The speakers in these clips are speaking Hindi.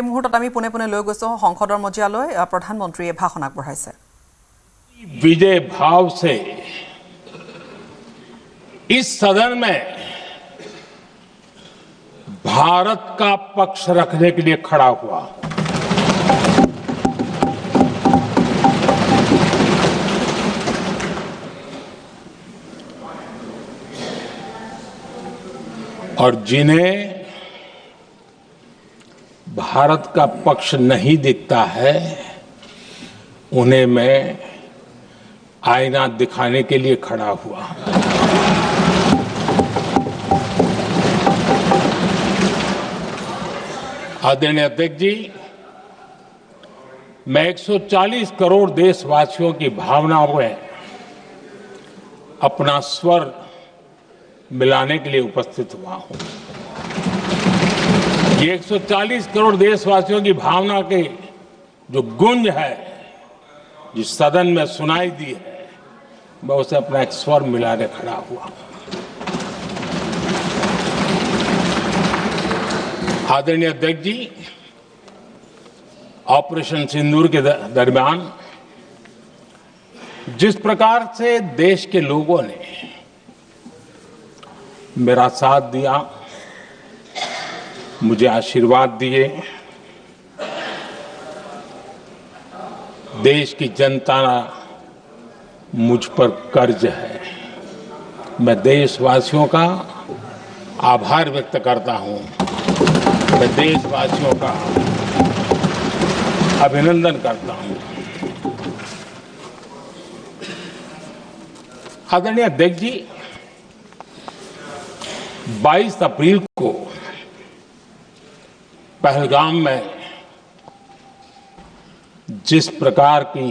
এই মুহূৰ্তত আমি পুনে পুনে লৈ গৈছো সংসদৰ মজিয়ালৈ প্ৰধানমন্ত্ৰীয়ে ভাষণ আগবঢ়াইছে। विजय भाव से इस सदन में भारत का पक्ष रखने के लिए खड़ा हुआ। और जिन्हें भारत का पक्ष नहीं दिखता है उन्हें मैं आईना दिखाने के लिए खड़ा हुआ। आदरणीय अध्यक्ष जी, मैं 140 करोड़ देशवासियों की भावनाओं में अपना स्वर मिलाने के लिए उपस्थित हुआ हूं। ये 140 करोड़ देशवासियों की भावना के जो गूंज है जिस सदन में सुनाई दी है, मैं उसे अपना एक स्वर मिलाने खड़ा हुआ। आदरणीय अध्यक्ष जी, ऑपरेशन सिंदूर के दरमियान जिस प्रकार से देश के लोगों ने मेरा साथ दिया, मुझे आशीर्वाद दिए, देश की जनता मुझ पर कर्ज है। मैं देशवासियों का आभार व्यक्त करता हूं। मैं देशवासियों का अभिनंदन करता हूं। आदरणीय अध्यक्ष जी, 22 अप्रैल को पहलगाम में जिस प्रकार की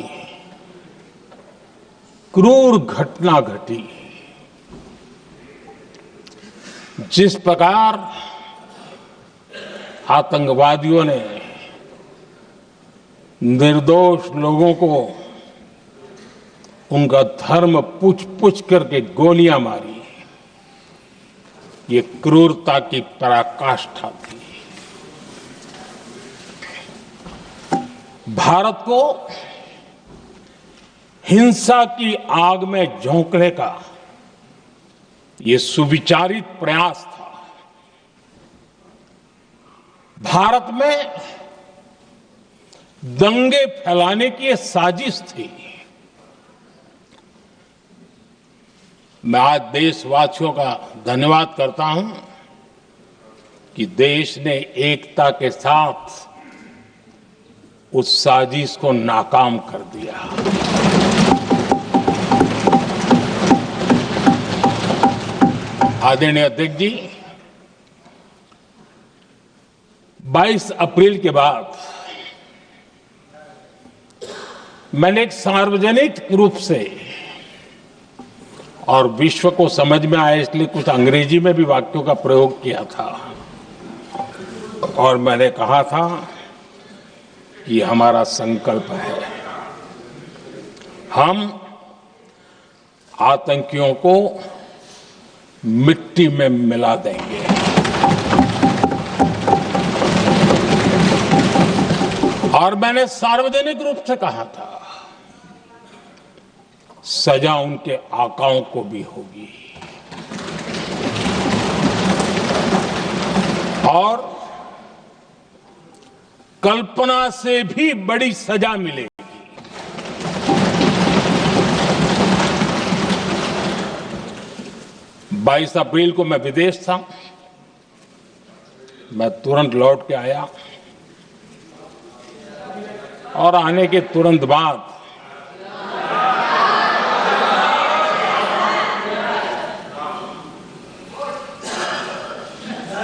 क्रूर घटना घटी, जिस प्रकार आतंकवादियों ने निर्दोष लोगों को उनका धर्म पूछ पूछ करके गोलियां मारी, ये क्रूरता की पराकाष्ठा थी। भारत को हिंसा की आग में झोंकने का ये सुविचारित प्रयास था। भारत में दंगे फैलाने की ये साजिश थी। मैं आज देशवासियों का धन्यवाद करता हूं कि देश ने एकता के साथ उस साजिश को नाकाम कर दिया। आदरणीय अध्यक्ष जी, 22 अप्रैल के बाद मैंने एक सार्वजनिक रूप से और विश्व को समझ में आए इसलिए कुछ अंग्रेजी में भी वाक्यों का प्रयोग किया था और मैंने कहा था ये हमारा संकल्प है, हम आतंकियों को मिट्टी में मिला देंगे। और मैंने सार्वजनिक रूप से कहा था सजा उनके आकाओं को भी होगी और कल्पना से भी बड़ी सजा मिलेगी। 22 अप्रैल को मैं विदेश था, मैं तुरंत लौट के आया और आने के तुरंत बाद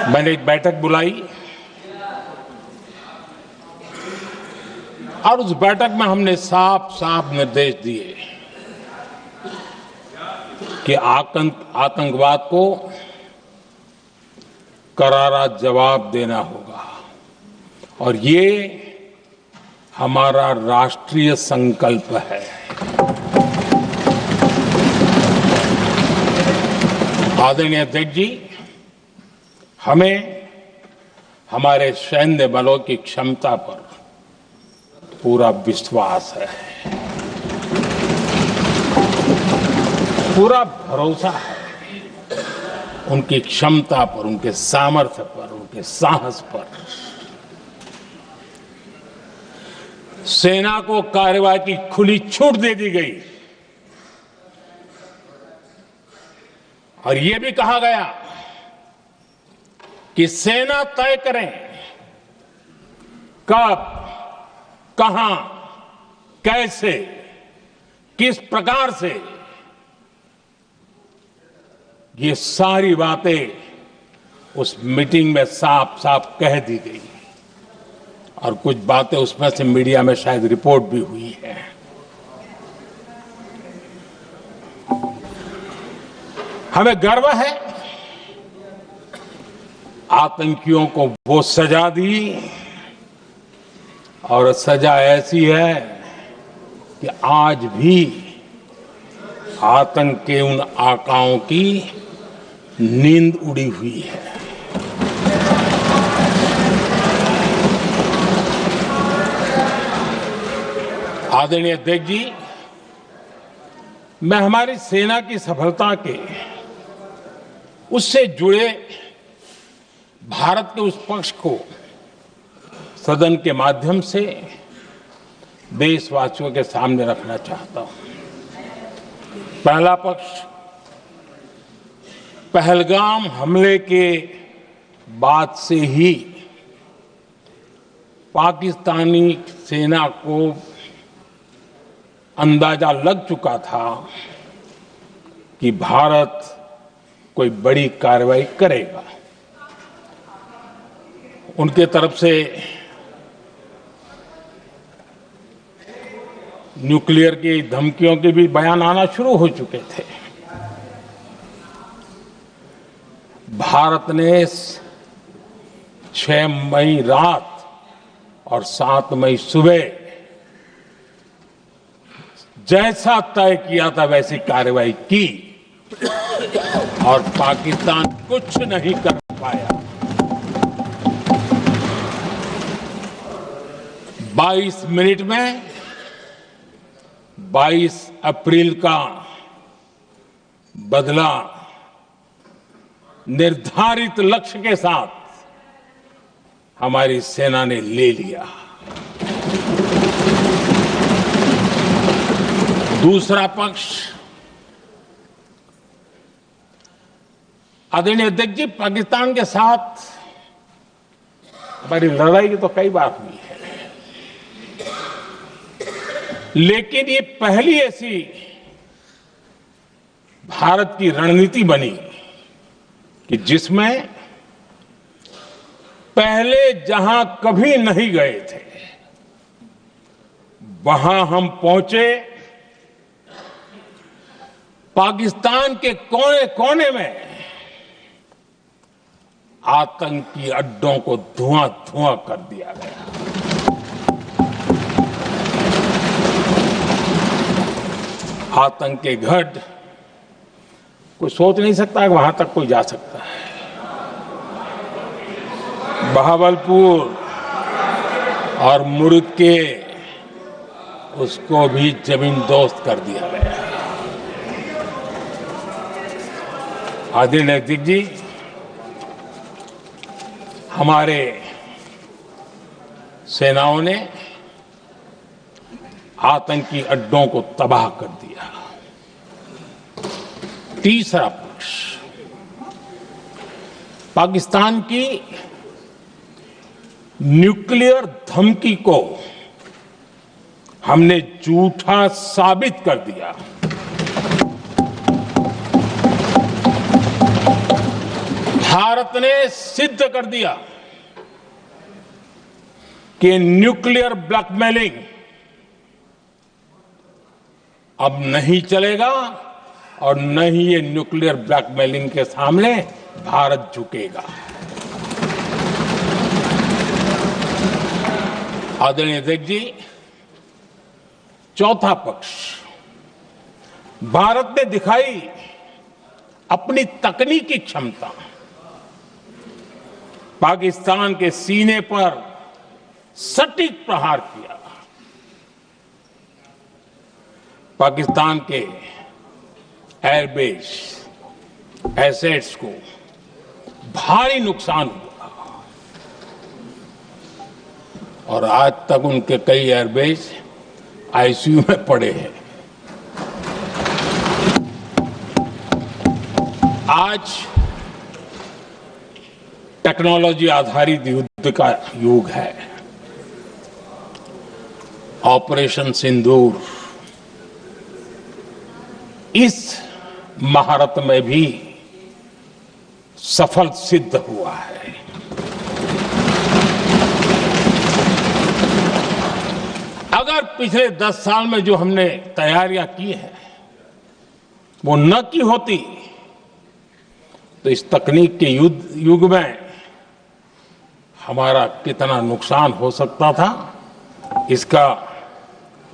मैंने एक बैठक बुलाई और उस बैठक में हमने साफ साफ निर्देश दिए कि आतंकवाद को करारा जवाब देना होगा और ये हमारा राष्ट्रीय संकल्प है। आदरणीय अध्यक्ष जी, हमें हमारे सैन्य बलों की क्षमता पर पूरा विश्वास है, पूरा भरोसा है उनकी क्षमता पर, उनके सामर्थ्य पर, उनके साहस पर। सेना को कार्रवाई की खुली छूट दे दी गई और यह भी कहा गया कि सेना तय करें कब, कहां, कैसे, किस प्रकार से। ये सारी बातें उस मीटिंग में साफ साफ कह दी गई और कुछ बातें उसमें से मीडिया में शायद रिपोर्ट भी हुई है। हमें गर्व है आतंकियों को वो सजा दी और सजा ऐसी है कि आज भी आतंक के उन आकाओं की नींद उड़ी हुई है। आदरणीय अध्यक्ष जी, मैं हमारी सेना की सफलता के उससे जुड़े भारत के उस पक्ष को सदन के माध्यम से देशवासियों के सामने रखना चाहता हूं। पहला पक्ष, पहलगाम हमले के बाद से ही पाकिस्तानी सेना को अंदाजा लग चुका था कि भारत कोई बड़ी कार्रवाई करेगा। उनके तरफ से न्यूक्लियर की धमकियों के भी बयान आना शुरू हो चुके थे। भारत ने 6 मई रात और 7 मई सुबह जैसा तय किया था वैसी कार्रवाई की और पाकिस्तान कुछ नहीं कर पाया। 22 मिनट में 22 अप्रैल का बदला निर्धारित लक्ष्य के साथ हमारी सेना ने ले लिया। दूसरा पक्ष, आदरणीय अध्यक्ष जी, पाकिस्तान के साथ हमारी लड़ाई की तो कई बार हुई है, लेकिन ये पहली ऐसी भारत की रणनीति बनी कि जिसमें पहले जहां कभी नहीं गए थे वहां हम पहुंचे। पाकिस्तान के कोने कोने में आतंकी अड्डों को धुआं धुआं कर दिया गया। आतंक के गढ़ कोई सोच नहीं सकता कि वहां तक कोई जा सकता है। बहावलपुर और मुर्ग के उसको भी जमीन दोस्त कर दिया गया। आदरणीय अध्यक्ष जी, हमारे सेनाओं ने आतंकी अड्डों को तबाह कर दिया। तीसरा पक्ष, पाकिस्तान की न्यूक्लियर धमकी को हमने झूठा साबित कर दिया। भारत ने सिद्ध कर दिया कि न्यूक्लियर ब्लैकमेलिंग अब नहीं चलेगा और न ही ये न्यूक्लियर ब्लैकमेलिंग के सामने भारत झुकेगा। आदरणीय अध्यक्ष जी, चौथा पक्ष, भारत ने दिखाई अपनी तकनीकी क्षमता। पाकिस्तान के सीने पर सटीक प्रहार किया। पाकिस्तान के एयरबेस एसेट्स को भारी नुकसान हुआ और आज तक उनके कई एयरबेस आईसीयू में पड़े हैं। आज टेक्नोलॉजी आधारित युद्ध का युग है। ऑपरेशन सिंदूर इस महारत में भी सफल सिद्ध हुआ है। अगर पिछले 10 साल में जो हमने तैयारियां की हैं वो न की होती तो इस तकनीक के युग में हमारा कितना नुकसान हो सकता था इसका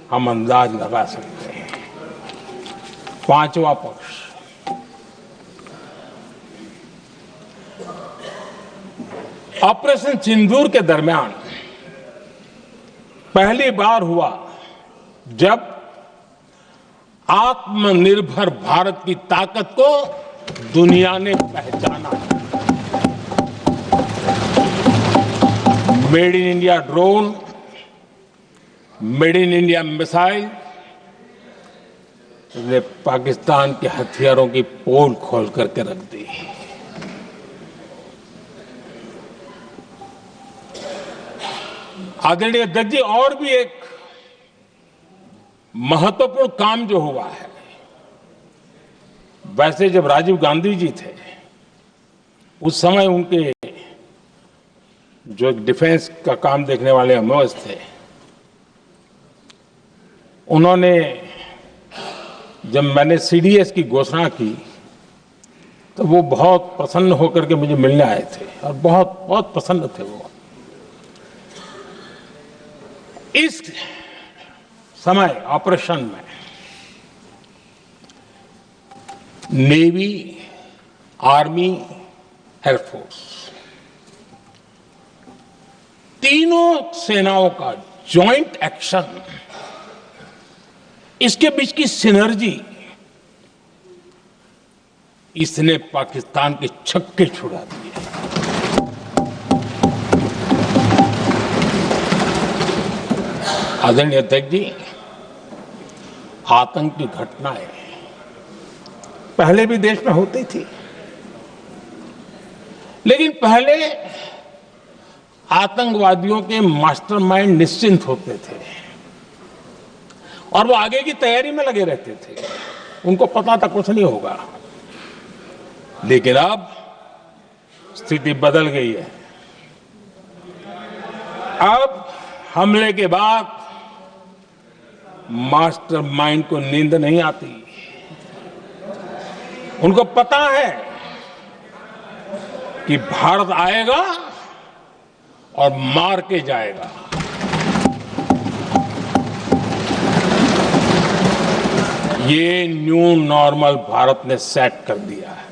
हम अंदाज लगा सकते हैं। पांचवा पक्ष, ऑपरेशन सिंदूर के दरमियान पहली बार हुआ जब आत्मनिर्भर भारत की ताकत को दुनिया ने पहचाना। Made in India drone, made in India missile ने पाकिस्तान के हथियारों की पोल खोल करके रख दी। आदरणीय अध्यक्ष जी, और भी एक महत्वपूर्ण काम जो हुआ है, वैसे जब राजीव गांधी जी थे उस समय उनके जो एक डिफेंस का काम देखने वाले अमोज थे, उन्होंने जब मैंने सीडीएस की घोषणा की तो वो बहुत प्रसन्न होकर के मुझे मिलने आए थे और बहुत बहुत प्रसन्न थे वो। इस समय ऑपरेशन में नेवी, आर्मी, एयरफोर्स तीनों सेनाओं का जॉइंट एक्शन, इसके बीच की सिनर्जी, इसने पाकिस्तान के छक्के छुड़ा दिए। आदरणीय अध्यक्ष जी, आतंक की घटनाएं पहले भी देश में होती थी, लेकिन पहले आतंकवादियों के मास्टरमाइंड निश्चिंत होते थे और वो आगे की तैयारी में लगे रहते थे, उनको पता था कुछ नहीं होगा। लेकिन अब स्थिति बदल गई है। अब हमले के बाद मास्टरमाइंड को नींद नहीं आती। उनको पता है कि भारत आएगा और मार के जाएगा। ये न्यू नॉर्मल भारत ने सेट कर दिया है।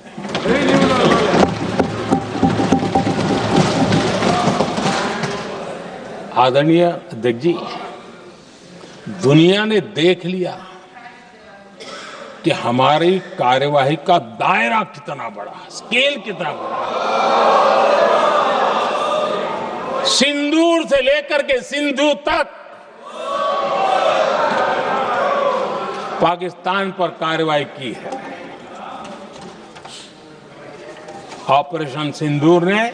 आदरणीय अध्यक्ष जी, दुनिया ने देख लिया कि हमारी कार्यवाही का दायरा कितना बड़ा, स्केल कितना बड़ा। सिंदूर से लेकर के सिंधु तक पाकिस्तान पर कार्रवाई की है। ऑपरेशन सिंदूर ने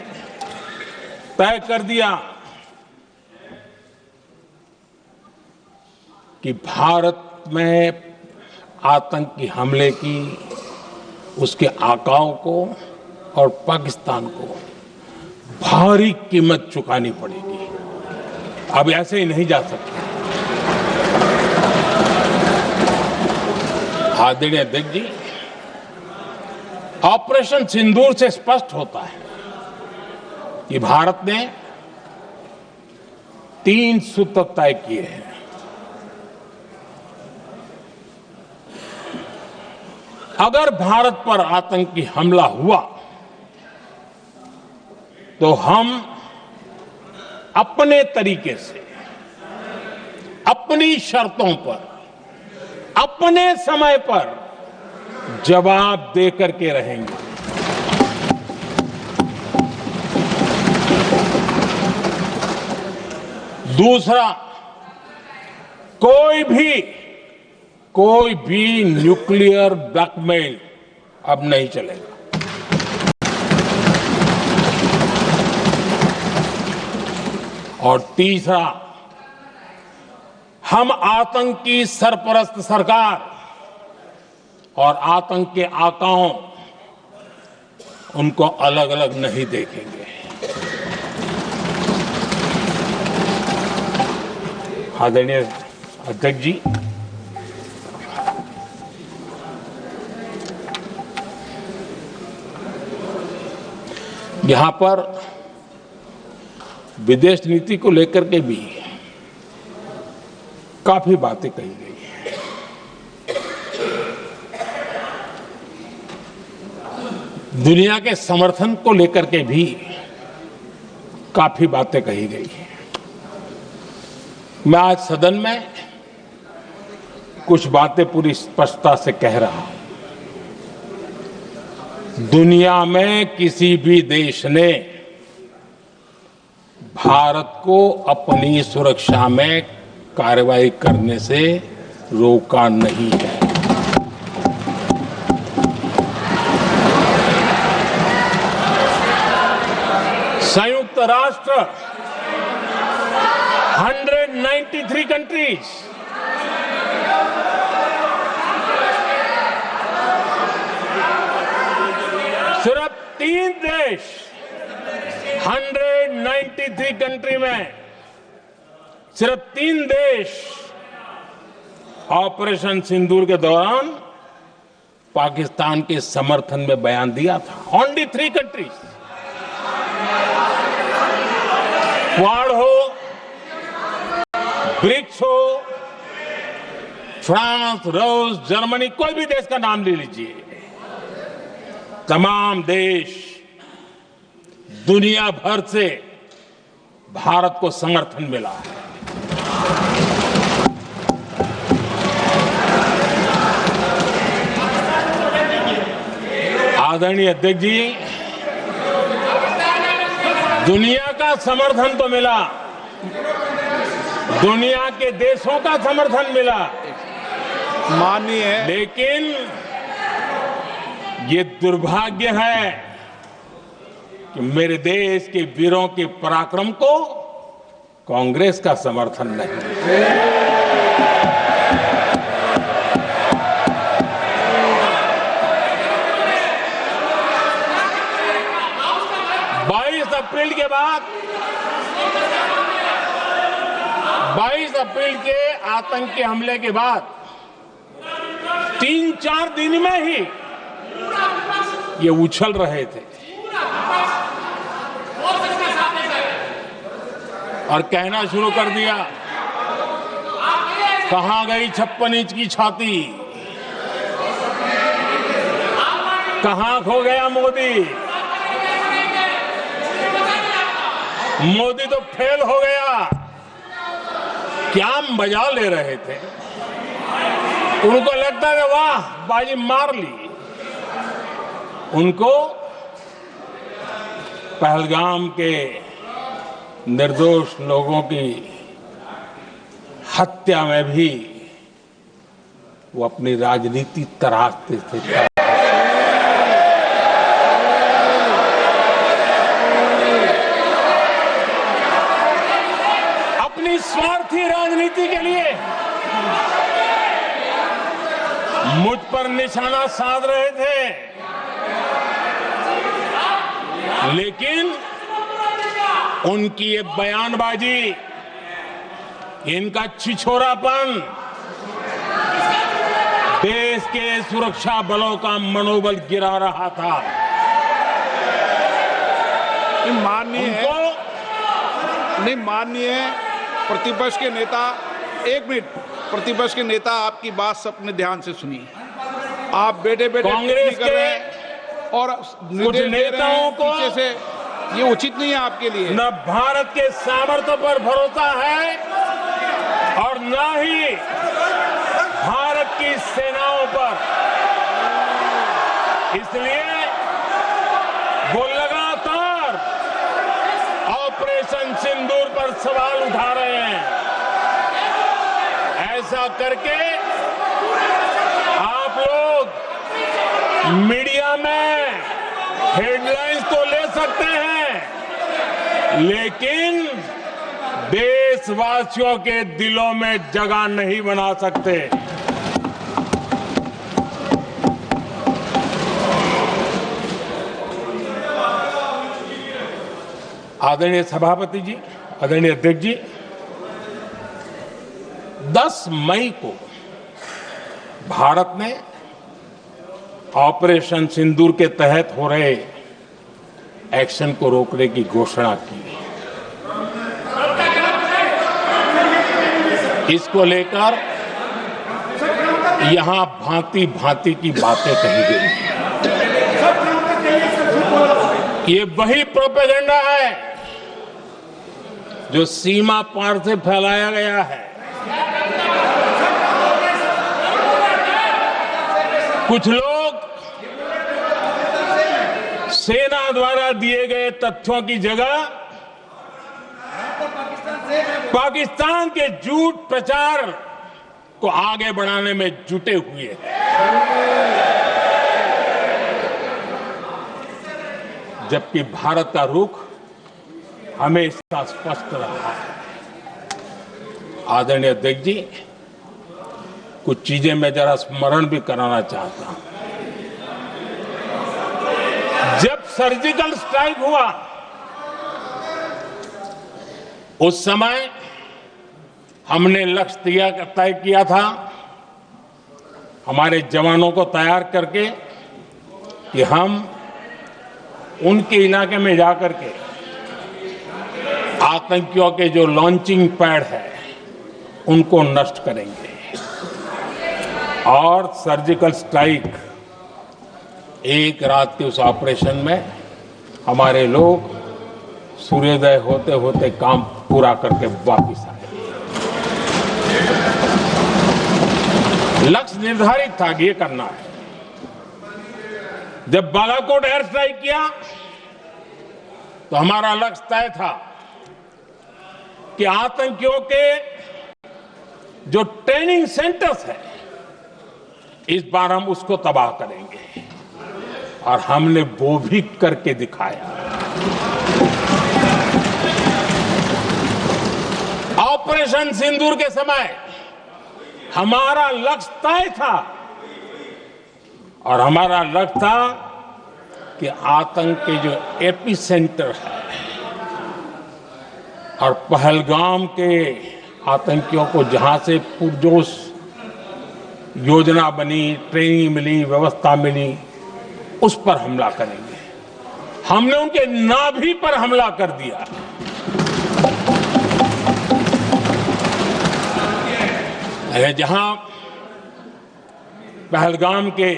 तय कर दिया कि भारत में आतंकी हमले की उसके आकाओं को और पाकिस्तान को भारी कीमत चुकानी पड़ेगी। अब ऐसे ही नहीं जा सकते। आदरणीय अध्यक्ष जी, ऑपरेशन सिंदूर से स्पष्ट होता है कि भारत ने 3 सूत्र तय किए हैं। अगर भारत पर आतंकी हमला हुआ तो हम अपने तरीके से, अपनी शर्तों पर, अपने समय पर जवाब दे करके रहेंगे। दूसरा, कोई भी न्यूक्लियर ब्लैकमेल अब नहीं चलेगा। और तीसरा, हम आतंक की सरपरस्त सरकार और आतंक के आकाओं उनको अलग अलग नहीं देखेंगे। आदरणीय अध्यक्ष जी, यहां पर विदेश नीति को लेकर के भी काफी बातें कही गई हैं। दुनिया के समर्थन को लेकर के भी काफी बातें कही गई हैं। मैं आज सदन में कुछ बातें पूरी स्पष्टता से कह रहा हूं। दुनिया में किसी भी देश ने भारत को अपनी सुरक्षा में कार्रवाई करने से रोका नहीं है। संयुक्त राष्ट्र 193 कंट्रीज, सिर्फ 3 देश 193 कंट्री में सिर्फ 3 देश ऑपरेशन सिंदूर के दौरान पाकिस्तान के समर्थन में बयान दिया था। Only 3 countries. क्वाड हो, ब्रिक्स हो, फ्रांस, रूस, जर्मनी, कोई भी देश का नाम ले लीजिए, तमाम देश दुनिया भर से भारत को समर्थन मिला है। आदरणीय अध्यक्ष जी, दुनिया का समर्थन तो मिला, दुनिया के देशों का समर्थन मिला, माननीय है, लेकिन ये दुर्भाग्य है कि मेरे देश के वीरों के पराक्रम को कांग्रेस का समर्थन नहीं। 22 अप्रैल के बाद, 22 अप्रैल के आतंकी हमले के बाद 3-4 दिन में ही ये उछल रहे थे और कहना शुरू कर दिया, कहां गई 56 इंच की छाती, कहां खो गया मोदी, मोदी तो फेल हो गया। क्या मजा ले रहे थे, उनको लगता है वाह बाजी मार ली। उनको पहलगाम के निर्दोष लोगों की हत्या में भी वो अपनी राजनीति तराशते थे। अपनी स्वार्थी राजनीति के लिए मुझ पर निशाना साध रहे थे, लेकिन उनकी ये बयानबाजी, इनका छिछोरापन देश के सुरक्षा बलों का मनोबल गिरा रहा था। माननीय प्रतिपक्ष के नेता, 1 मिनट, प्रतिपक्ष के नेता आपकी बात अपने ध्यान से सुनिए। आप बेटे कांग्रेस कर रहे हैं और कुछ नेताओं को पीछे से ये उचित नहीं है आपके लिए। न भारत के सामर्थ्य पर भरोसा है और न ही भारत की सेनाओं पर। इसलिए वो लगातार ऑपरेशन सिंदूर पर सवाल उठा रहे हैं। ऐसा करके आप लोग मीडिया में हेडलाइंस तो ले सकते हैं, लेकिन देशवासियों के दिलों में जगह नहीं बना सकते। आदरणीय सभापति जी, आदरणीय अध्यक्ष जी, 10 मई को भारत ने ऑपरेशन सिंदूर के तहत हो रहे एक्शन को रोकने की घोषणा की। इसको लेकर यहां भांति भांति की बातें कही गई। ये वही प्रोपेगेंडा है जो सीमा पार से फैलाया गया है। कुछ लोग सेना द्वारा दिए गए तथ्यों की जगह पाकिस्तान के झूठ प्रचार को आगे बढ़ाने में जुटे हुए हैं। जबकि भारत का रुख हमेशा स्पष्ट रहा है। आदरणीय अध्यक्ष जी, कुछ चीजें मैं जरा स्मरण भी कराना चाहता हूं। जब सर्जिकल स्ट्राइक हुआ उस समय हमने लक्ष्य तय किया था, हमारे जवानों को तैयार करके कि हम उनके इलाके में जाकर के आतंकियों के जो लॉन्चिंग पैड है उनको नष्ट करेंगे। और सर्जिकल स्ट्राइक, एक रात के उस ऑपरेशन में हमारे लोग सूर्योदय होते होते काम पूरा करके वापस आए। लक्ष्य निर्धारित था कि ये करना है। जब बालाकोट एयर स्ट्राइक किया तो हमारा लक्ष्य तय था कि आतंकियों के जो ट्रेनिंग सेंटर्स है इस बार हम उसको तबाह करेंगे, और हमने वो भी करके दिखाया। ऑपरेशन सिंदूर के समय हमारा लक्ष्य तय था, और हमारा लक्ष्य था कि आतंक के जो एपी सेंटर है और पहलगाम के आतंकियों को जहां से पुरजोश योजना बनी, ट्रेनिंग मिली, व्यवस्था मिली, उस पर हमला करेंगे। हमने उनके नाभि पर हमला कर दिया। जहां पहलगाम के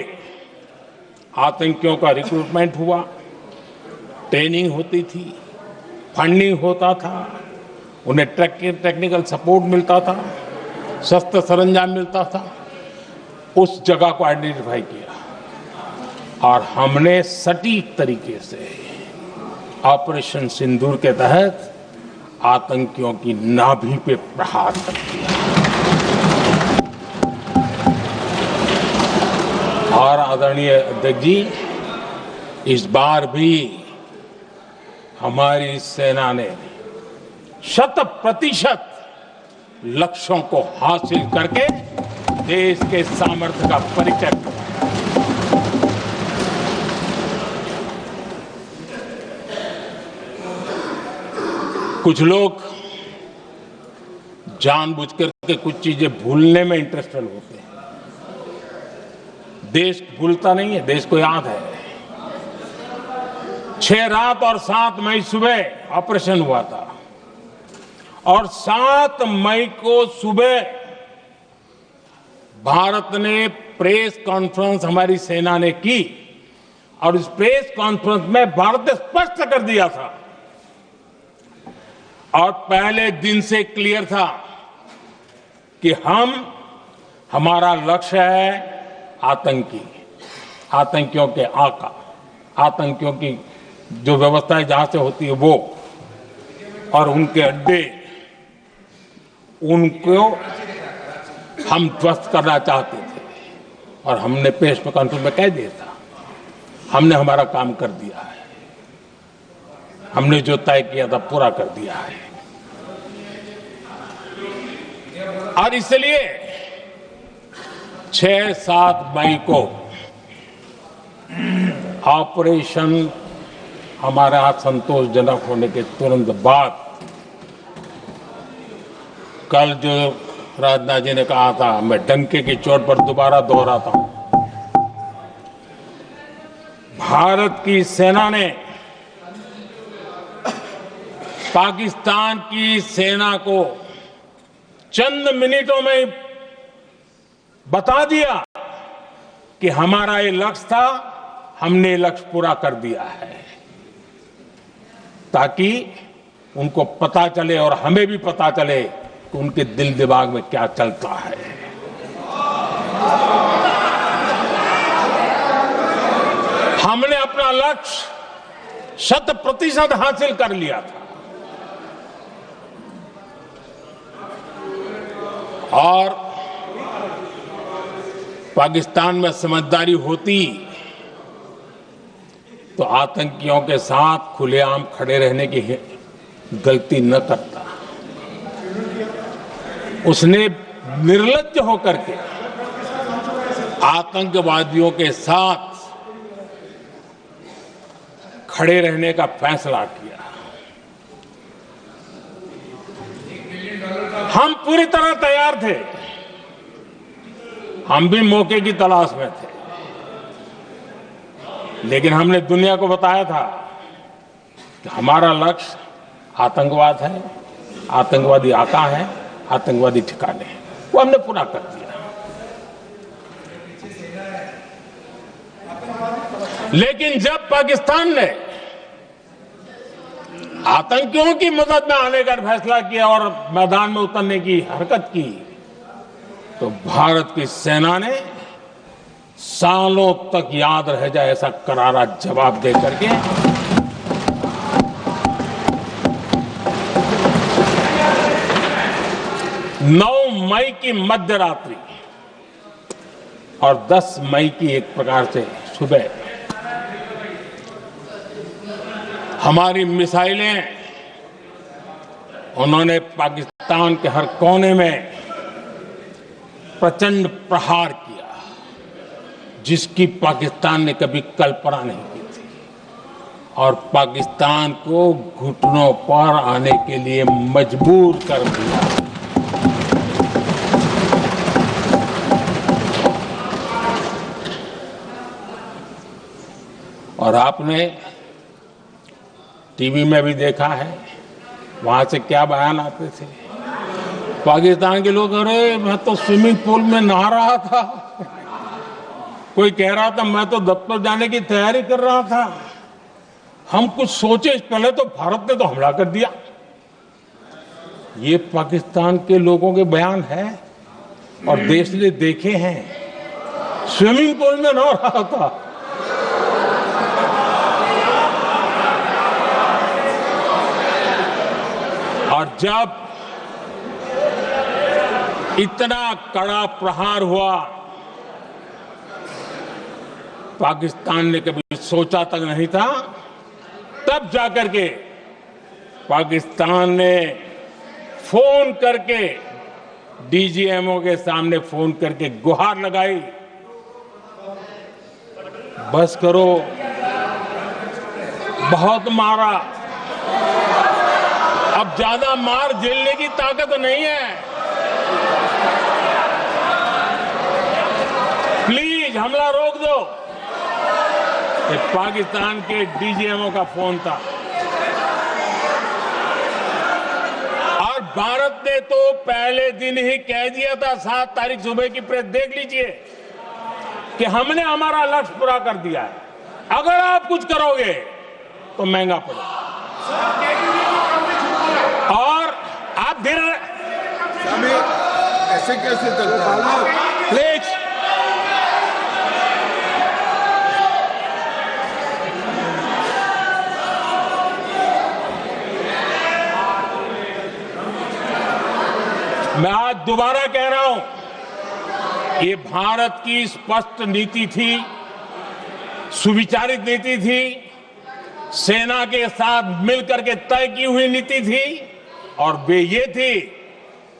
आतंकियों का रिक्रूटमेंट हुआ, ट्रेनिंग होती थी, फंडिंग होता था, उन्हें टेक्निकल सपोर्ट मिलता था, शस्त्र सरंजाम मिलता था, उस जगह को आइडेंटिफाई किया और हमने सटीक तरीके से ऑपरेशन सिंदूर के तहत आतंकियों की नाभि पे प्रहार कर दिया। और आदरणीय अध्यक्ष जी, इस बार भी हमारी सेना ने 100% लक्ष्यों को हासिल करके देश के सामर्थ्य का परिचय किया। कुछ लोग जानबूझकर के कुछ चीजें भूलने में इंटरेस्टेड होते हैं। देश भूलता नहीं है, देश को याद है। 6 रात और 7 मई सुबह ऑपरेशन हुआ था, और 7 मई को सुबह भारत ने प्रेस कॉन्फ्रेंस हमारी सेना ने की और इस प्रेस कॉन्फ्रेंस में भारत ने स्पष्ट कर दिया था और पहले दिन से क्लियर था कि हमारा लक्ष्य है आतंकियों के आका, आतंकियों की जो व्यवस्थाएं जहां से होती है वो और उनके अड्डे, उनको हम ध्वस्त करना चाहते थे और हमने प्रेस कॉन्फ्रेंस में कह दिया था हमने हमारा काम कर दिया है, हमने जो तय किया था पूरा कर दिया है। और इसलिए 6-7 मई को ऑपरेशन हमारा संतोषजनक होने के तुरंत बाद कल जो राजनाथ जी ने कहा था, मैं डंके की चोट पर दोबारा दोहराता हूं, भारत की सेना ने पाकिस्तान की सेना को चंद मिनटों में बता दिया कि हमारा ये लक्ष्य था, हमने लक्ष्य पूरा कर दिया है, ताकि उनको पता चले और हमें भी पता चले कि उनके दिल दिमाग में क्या चलता है। हमने अपना लक्ष्य 100% हासिल कर लिया था और पाकिस्तान में समझदारी होती तो आतंकियों के साथ खुलेआम खड़े रहने की गलती न करता। उसने निर्लज्ज होकर के आतंकवादियों के साथ खड़े रहने का फैसला किया। हम पूरी तरह तैयार थे, हम भी मौके की तलाश में थे, लेकिन हमने दुनिया को बताया था कि हमारा लक्ष्य आतंकवाद है, आतंकवादी आका है, आतंकवादी ठिकाने हैं, वो हमने पूरा कर दिया। लेकिन जब पाकिस्तान ने आतंकियों की मदद में आने का फैसला किया और मैदान में उतरने की हरकत की, तो भारत की सेना ने सालों तक याद रह जाए ऐसा करारा जवाब दे करके 9 मई की मध्य रात्रि और 10 मई की एक प्रकार से सुबह हमारी मिसाइलें उन्होंने पाकिस्तान के हर कोने में प्रचंड प्रहार किया, जिसकी पाकिस्तान ने कभी कल्पना नहीं की थी और पाकिस्तान को घुटनों पर आने के लिए मजबूर कर दिया। और आपने टीवी में भी देखा है, वहां से क्या बयान आते थे। पाकिस्तान के लोग, अरे मैं तो स्विमिंग पूल में नहा रहा था, कोई कह रहा था मैं तो दफ्तर जाने की तैयारी कर रहा था, हम कुछ सोचे पहले तो भारत ने तो हमला कर दिया। ये पाकिस्तान के लोगों के बयान है और देश ने देखे हैं। स्विमिंग पूल में नहा रहा था। और जब इतना कड़ा प्रहार हुआ, पाकिस्तान ने कभी सोचा तक नहीं था, तब जाकर के पाकिस्तान ने फोन करके डीजीएमओ के सामने फोन करके गुहार लगाई, बस करो, बहुत मारा, अब ज्यादा मार झेलने की ताकत नहीं है, प्लीज हमला रोक दो। ये पाकिस्तान के डीजीएमओ का फोन था। और भारत ने तो पहले दिन ही कह दिया था, 7 तारीख सुबह की प्रेस देख लीजिए, कि हमने हमारा लक्ष्य पूरा कर दिया है। अगर आप कुछ करोगे तो महंगा पड़ेगा। और आप धीरे ऐसे कैसे चलता है? प्लीज मैं आज दोबारा कह रहा हूं, ये भारत की स्पष्ट नीति थी, सुविचारित नीति थी, सेना के साथ मिलकर के तय की हुई नीति थी और वे ये थी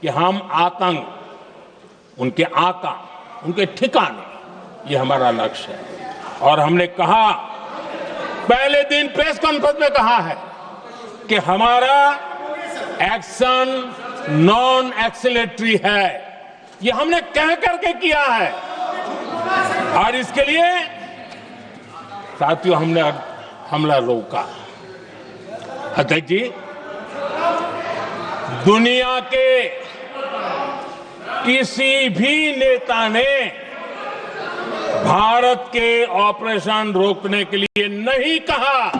कि हम आतंक, उनके आका, उनके ठिकाने, ये हमारा लक्ष्य है। और हमने कहा, पहले दिन प्रेस कॉन्फ्रेंस में कहा है कि हमारा एक्शन नॉन एक्सीलेटरी है। ये हमने कह करके किया है और इसके लिए साथियों हमने हमला रोका। अध्यक्ष जी, दुनिया के किसी भी नेता ने भारत के ऑपरेशन रोकने के लिए नहीं कहा।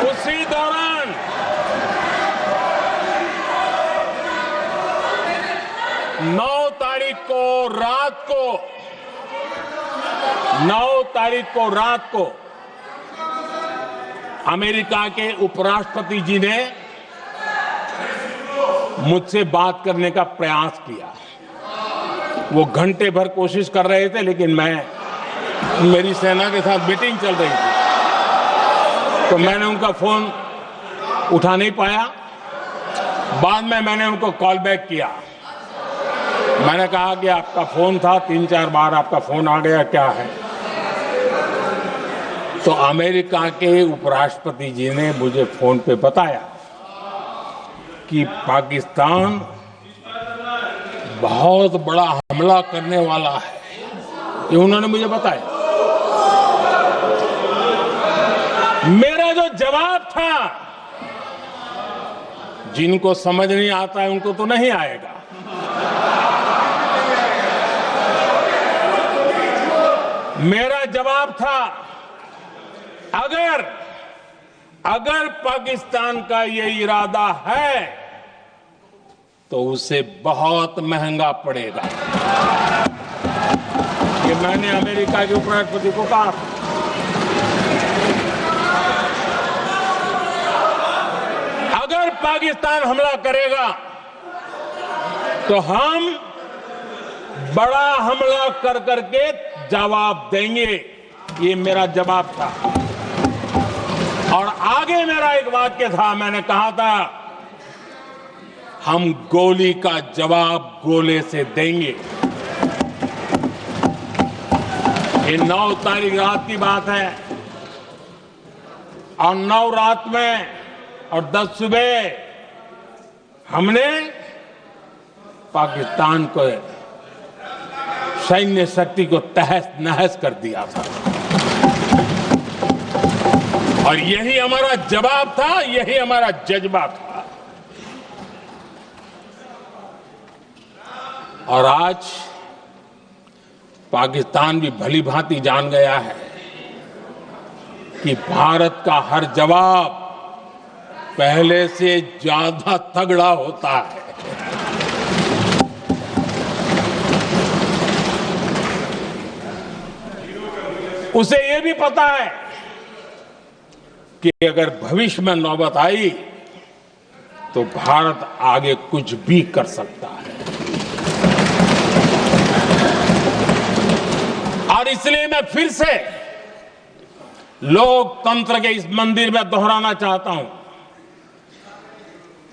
उसी दौरान 9 तारीख को रात को अमेरिका के उपराष्ट्रपति जी ने मुझसे बात करने का प्रयास किया। वो घंटे भर कोशिश कर रहे थे, लेकिन मेरी सेना के साथ मीटिंग चल रही थी, तो मैंने उनका फोन उठा नहीं पाया। बाद में मैंने उनको कॉल बैक किया। मैंने कहा कि आपका फोन था, 3-4 बार आपका फोन आ गया, क्या है? तो अमेरिका के उपराष्ट्रपति जी ने मुझे फोन पे बताया कि पाकिस्तान बहुत बड़ा हमला करने वाला है। ये उन्होंने मुझे बताया। मेरा जो जवाब था, जिनको समझ नहीं आता है उनको तो नहीं आएगा, मेरा जवाब था, अगर पाकिस्तान का ये इरादा है तो उसे बहुत महंगा पड़ेगा। ये मैंने अमेरिका के उपराष्ट्रपति को कहा। अगर पाकिस्तान हमला करेगा तो हम बड़ा हमला कर करके जवाब देंगे। ये मेरा जवाब था। और आगे मेरा एक वाक्य था, मैंने कहा था, हम गोली का जवाब गोले से देंगे। ये 9 तारीख रात की बात है और 9 रात में और 10 सुबह हमने पाकिस्तान को, सैन्य शक्ति को तहस नहस कर दिया था। और यही हमारा जवाब था, यही हमारा जज्बा था। और आज पाकिस्तान भी भली भांति जान गया है कि भारत का हर जवाब पहले से ज्यादा तगड़ा होता है। उसे यह भी पता है कि अगर भविष्य में नौबत आई तो भारत आगे कुछ भी कर सकता है। और इसलिए मैं फिर से लोकतंत्र के इस मंदिर में दोहराना चाहता हूं,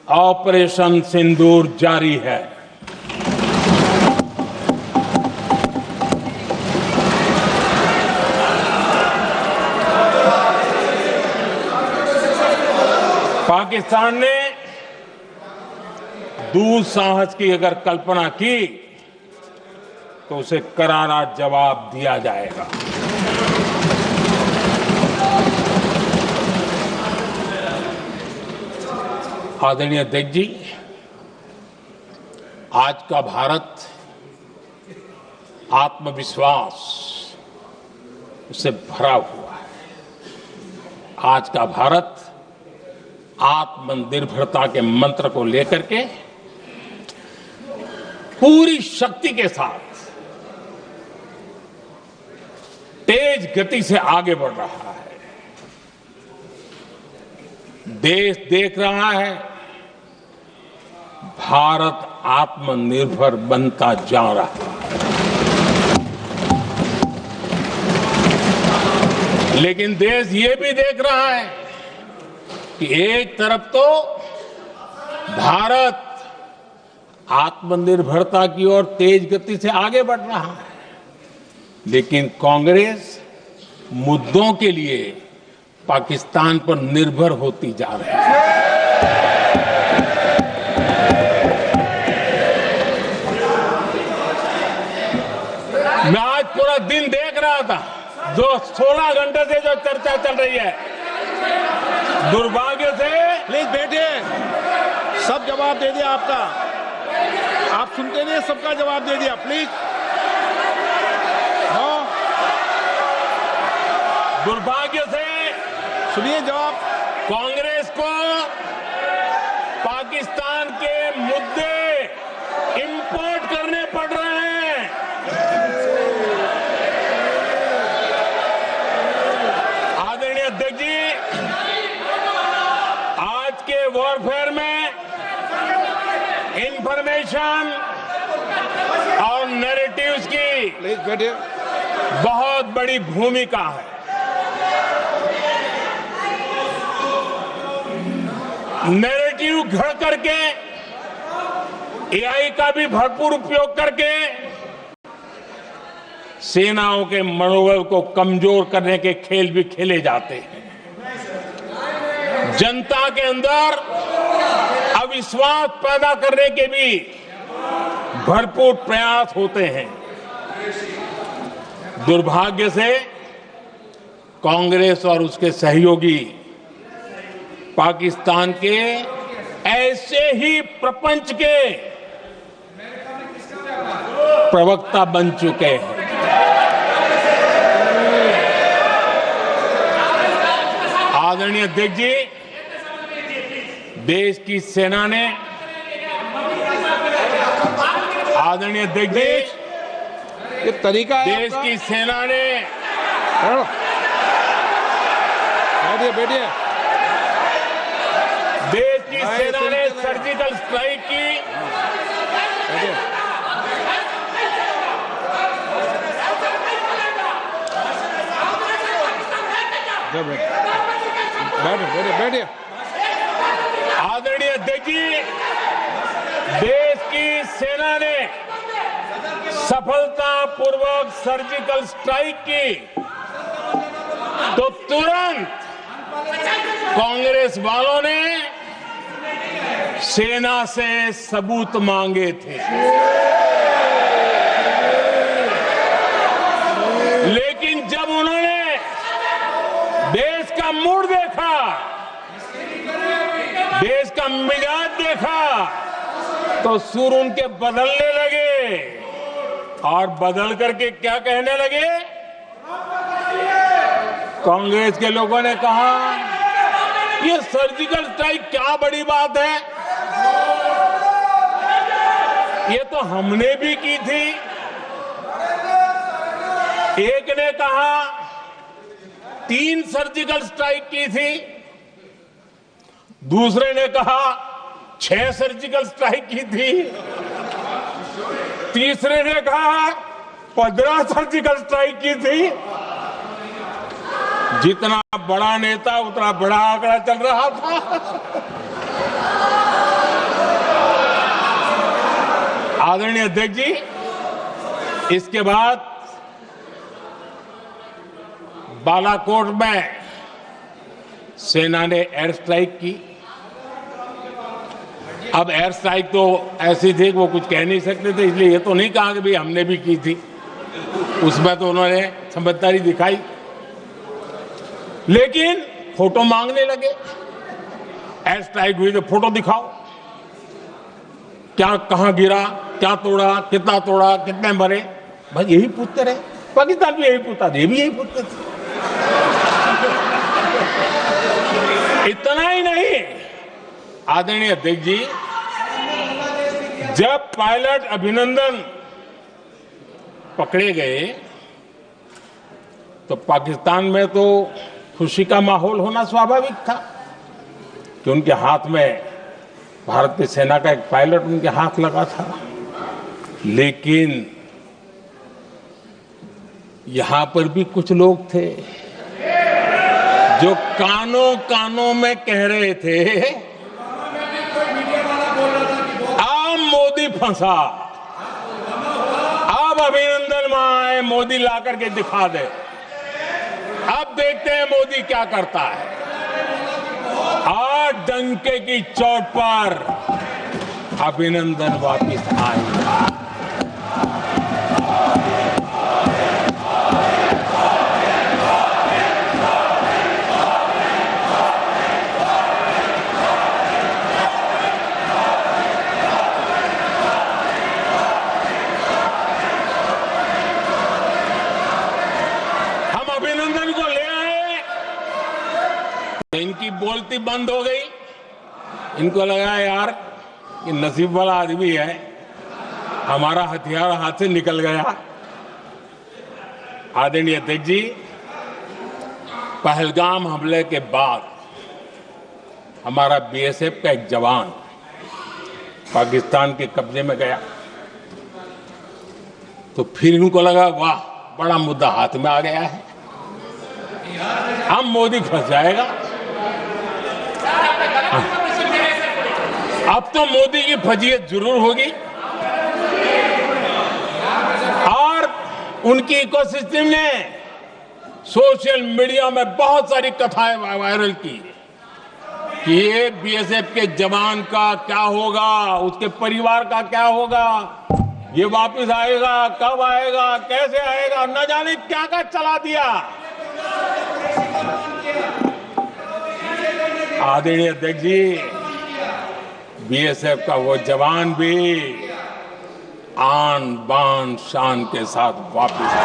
ऑपरेशन सिंदूर जारी है। पाकिस्तान ने दुस्साहस की अगर कल्पना की तो उसे करारा जवाब दिया जाएगा। आदरणीय अध्यक्ष जी, आज का भारत आत्मविश्वास से भरा हुआ है। आज का भारत आत्मनिर्भरता के मंत्र को लेकर के पूरी शक्ति के साथ तेज गति से आगे बढ़ रहा है। देश देख रहा है भारत आत्मनिर्भर बनता जा रहा है, लेकिन देश ये भी देख रहा है कि एक तरफ तो भारत आत्मनिर्भरता की ओर तेज गति से आगे बढ़ रहा है, लेकिन कांग्रेस मुद्दों के लिए पाकिस्तान पर निर्भर होती जा रही है। मैं आज पूरा दिन देख रहा था, जो 16 घंटे से जो चर्चा चल रही है, दुर्भाग्य से। प्लीज बैठिए, सब जवाब दे दिया आपका, आप सुनते नहीं, सबका जवाब दे दिया। प्लीज दुर्भाग्य से सुनिए जवाब। कांग्रेस को पाकिस्तान के मुद्दे इंपोर्ट करने पड़ रहे हैं। आदरणीय अध्यक्ष जी, आज के वॉरफेयर में इंफॉर्मेशन और नैरेटिव्स की प्लीज बैठिए। बहुत बड़ी भूमिका है। नैरेटिव घड़ करके, एआई का भी भरपूर उपयोग करके सेनाओं के मनोबल को कमजोर करने के खेल भी खेले जाते हैं। जनता के अंदर अविश्वास पैदा करने के भी भरपूर प्रयास होते हैं। दुर्भाग्य से कांग्रेस और उसके सहयोगी पाकिस्तान के ऐसे ही प्रपंच के प्रवक्ता बन चुके हैं। आदरणीय अध्यक्ष जी, देश की सेना ने, आदरणीय अध्यक्ष जी, ये तरीका है देश की सेना ने, बैठिए बैठिए, देश की सेना ने सर्जिकल स्ट्राइक की। बैठिए। आदरणीय अध्यक्ष जी, देश की सेना ने सफलतापूर्वक सर्जिकल स्ट्राइक की तो तुरंत कांग्रेस वालों ने सेना से सबूत मांगे थे, लेकिन जब उन्होंने देश का मूड देखा, देश का मिजाज देखा, तो सुर उनके बदलने लगे और बदल करके क्या कहने लगे? कांग्रेस के लोगों ने कहा, ये सर्जिकल स्ट्राइक क्या बड़ी बात है, ये तो हमने भी की थी। एक ने कहा 3 सर्जिकल स्ट्राइक की थी, दूसरे ने कहा 6 सर्जिकल स्ट्राइक की थी, तीसरे ने कहा 15 सर्जिकल स्ट्राइक की थी। जितना बड़ा नेता उतना बड़ा आंकड़ा चल रहा था। आदरणीय अध्यक्ष जी, इसके बाद बालाकोट में सेना ने एयर स्ट्राइक की। अब एयर स्ट्राइक तो ऐसी थी कि वो कुछ कह नहीं सकते थे, इसलिए ये तो नहीं कहा कि भाई हमने भी की थी। उसमें तो उन्होंने समझदारी दिखाई, लेकिन फोटो मांगने लगे। एयर स्ट्राइक हुई तो फोटो दिखाओ, क्या कहां गिरा, क्या तोड़ा, कितने मरे, बस यही पूछते रहे। पाकिस्तान भी यही पूछता था, ये भी यही पूछते थे। इतना ही नहीं, आदरणीय अध्यक्ष जी, जब पायलट अभिनंदन पकड़े गए तो पाकिस्तान में तो खुशी का माहौल होना स्वाभाविक था कि उनके हाथ में भारत की सेना का एक पायलट उनके हाथ लगा था। लेकिन यहां पर भी कुछ लोग थे जो कानों कानों में कह रहे थे, अब मोदी फंसा, अब अभिनंदन वहां आए, मोदी ला करके दिखा दे, अब देखते हैं मोदी क्या करता है। और डंके की चोट पर अभिनंदन वापिस आए। अभिनंदन को ले आए, इनकी बोलती बंद हो गई। इनको लगा यार कि नसीब वाला आदमी है, हमारा हथियार हाथ से निकल गया। आदरणीय अध्यक्ष जी, पहलगाम हमले के बाद हमारा बीएसएफ का एक जवान पाकिस्तान के कब्जे में गया, तो फिर इनको लगा वाह, बड़ा मुद्दा हाथ में आ गया है, अब मोदी फंस जाएगा। अब तो मोदी की फजीयत जरूर होगी। और उनकी इकोसिस्टम ने सोशल मीडिया में बहुत सारी कथाएं वायरल की कि एक बीएसएफ के जवान का क्या होगा, उसके परिवार का क्या होगा, ये वापस आएगा, कब आएगा, कैसे आएगा, न जाने क्या क्या चला दिया। आदरणीय अध्यक्ष जी, बीएसएफ का वो जवान भी आन बान शान के साथ वापस आया।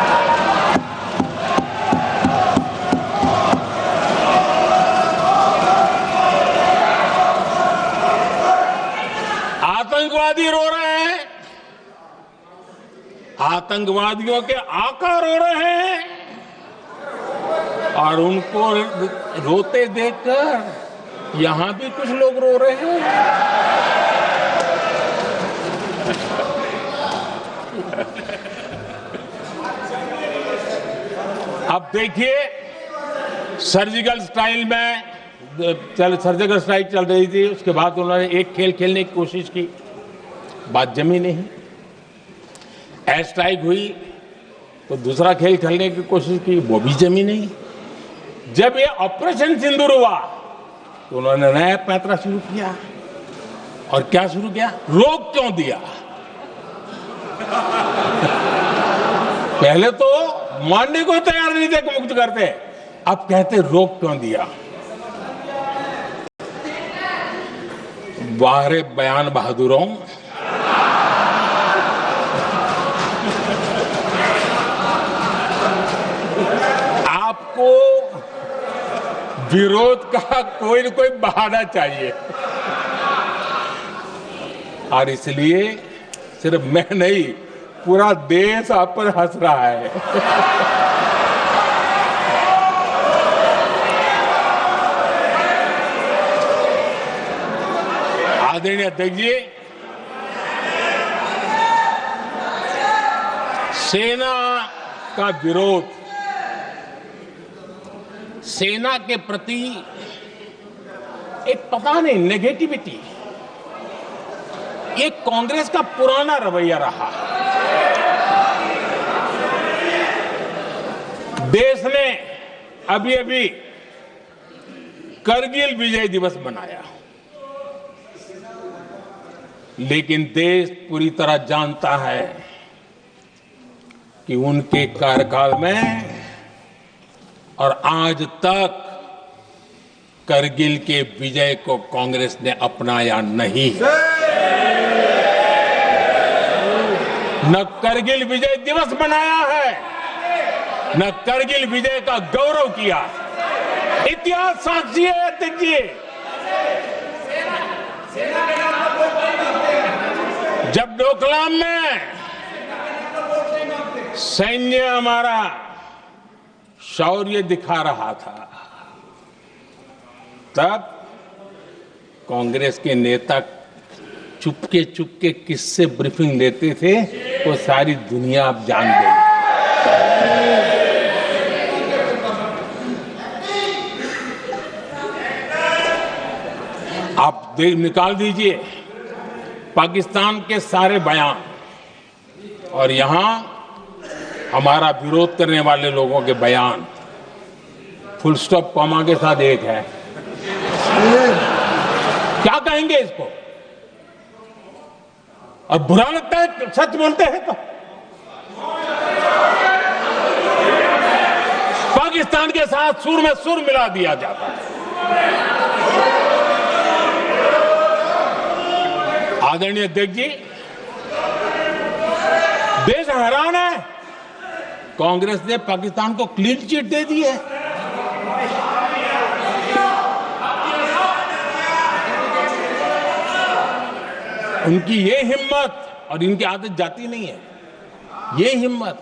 आतंकवादी रो रहे हैं, आतंकवादियों के आका रो रहे हैं, और उनको रोते देखकर यहां भी कुछ लोग रो रहे हैं। अब देखिए, सर्जिकल स्ट्राइक चल रही थी, उसके बाद उन्होंने एक खेल खेलने की कोशिश की, बात जमी नहीं। एयर स्ट्राइक हुई तो दूसरा खेल खेलने की कोशिश की, वो भी जमी नहीं। जब ये ऑपरेशन सिंदूर हुआ तो उन्होंने नया पैंतरा शुरू किया। और क्या शुरू किया? रोक क्यों दिया? पहले तो मानने को तैयार नहीं थे कि मुक्त करते, अब कहते रोक क्यों दिया। वारे बयान बहादुरों, आपको विरोध का कोई न कोई बहाना चाहिए, और इसलिए सिर्फ मैं नहीं, पूरा देश आप पर हंस रहा है। आदरणीय अध्यक्ष जी, सेना का विरोध, सेना के प्रति एक पता नहीं नेगेटिविटी, ये कांग्रेस का पुराना रवैया रहा है। देश ने अभी अभी करगिल विजय दिवस मनाया। लेकिन देश पूरी तरह जानता है कि उनके कार्यकाल में और आज तक करगिल के विजय को कांग्रेस ने अपनाया नहीं है। न करगिल विजय दिवस मनाया है, न करगिल विजय का गौरव किया। इतिहास साक्षी है। देखिए, जब डोकलाम में सैन्य हमारा शौर्य दिखा रहा था, तब कांग्रेस के नेता चुपके चुपके किससे ब्रीफिंग लेते थे वो सारी दुनिया अब जान गई। आप निकाल दीजिए पाकिस्तान के सारे बयान और यहां हमारा विरोध करने वाले लोगों के बयान, फुल स्टॉप कॉमा के साथ एक है। क्या कहेंगे इसको? और बुरा लगता है सच बोलते हैं तो। पाकिस्तान के साथ सुर में सुर मिला दिया जाता है। आदरणीय अध्यक्ष जी, देश हैरान है। कांग्रेस ने पाकिस्तान को क्लीन चिट दे दी है। उनकी ये हिम्मत, और इनकी आदत जाती नहीं है, ये हिम्मत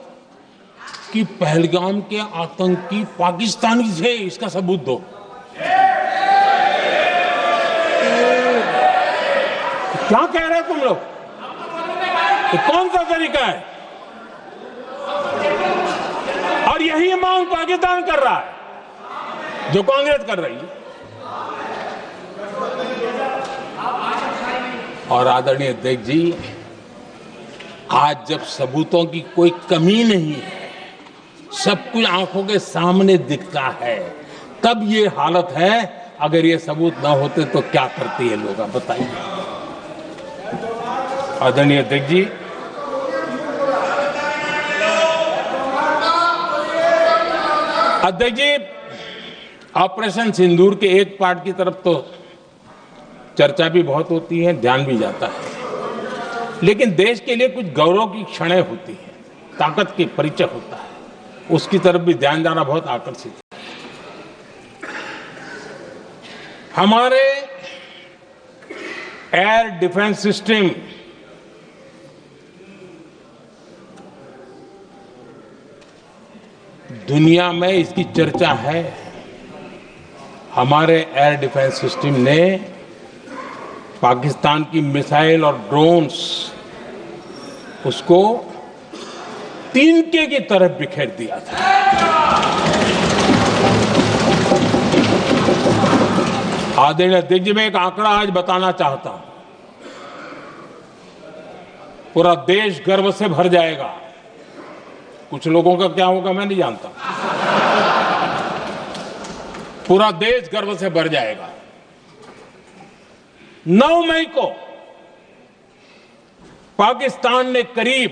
कि पहलगाम के आतंकी पाकिस्तानी थे, इसका सबूत दो। क्या कह रहे तुम लोग? तो कौन सा तरीका है? और यही मांग पाकिस्तान कर रहा है जो कांग्रेस कर रही है। और आदरणीय अध्यक्ष जी, आज जब सबूतों की कोई कमी नहीं है, सब कुछ आंखों के सामने दिखता है, तब ये हालत है। अगर ये सबूत ना होते तो क्या करते ये लोग, आप बताइए। आदरणीय अध्यक्ष जी, ऑपरेशन सिंदूर के एक पार्ट की तरफ तो चर्चा भी बहुत होती है, ध्यान भी जाता है, लेकिन देश के लिए कुछ गौरव की क्षणें होती हैं, ताकत के परिचय होता है, उसकी तरफ भी ध्यान जाना बहुत आकर्षित है। हमारे एयर डिफेंस सिस्टम दुनिया में इसकी चर्चा है। हमारे एयर डिफेंस सिस्टम ने पाकिस्तान की मिसाइल और ड्रोन्स उसको तिनके की तरफ बिखेर दिया था। आदरणीय अध्यक्ष जी, मैं एक आंकड़ा आज बताना चाहता हूं, पूरा देश गर्व से भर जाएगा। कुछ लोगों का क्या होगा मैं नहीं जानता, पूरा देश गर्व से भर जाएगा। 9 मई को पाकिस्तान ने करीब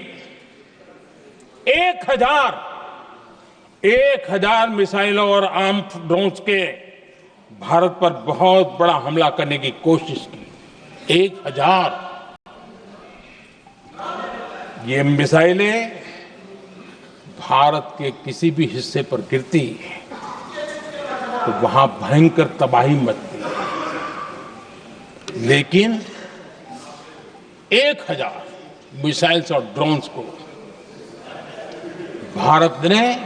1000 मिसाइलों और आर्म ड्रोन्स के भारत पर बहुत बड़ा हमला करने की कोशिश की। 1000 ये मिसाइलें भारत के किसी भी हिस्से पर गिरती तो वहां भयंकर तबाही मचती, लेकिन 1000 मिसाइल्स और ड्रोन्स को भारत ने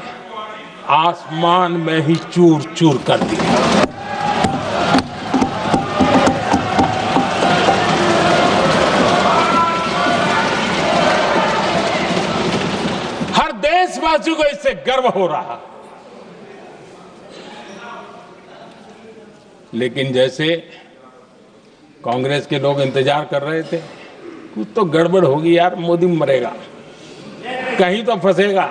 आसमान में ही चूर चूर कर दिया। हर देशवासी को इससे गर्व हो रहा, लेकिन जैसे कांग्रेस के लोग इंतजार कर रहे थे, कुछ तो गड़बड़ होगी यार, मोदी मरेगा, कहीं तो फंसेगा।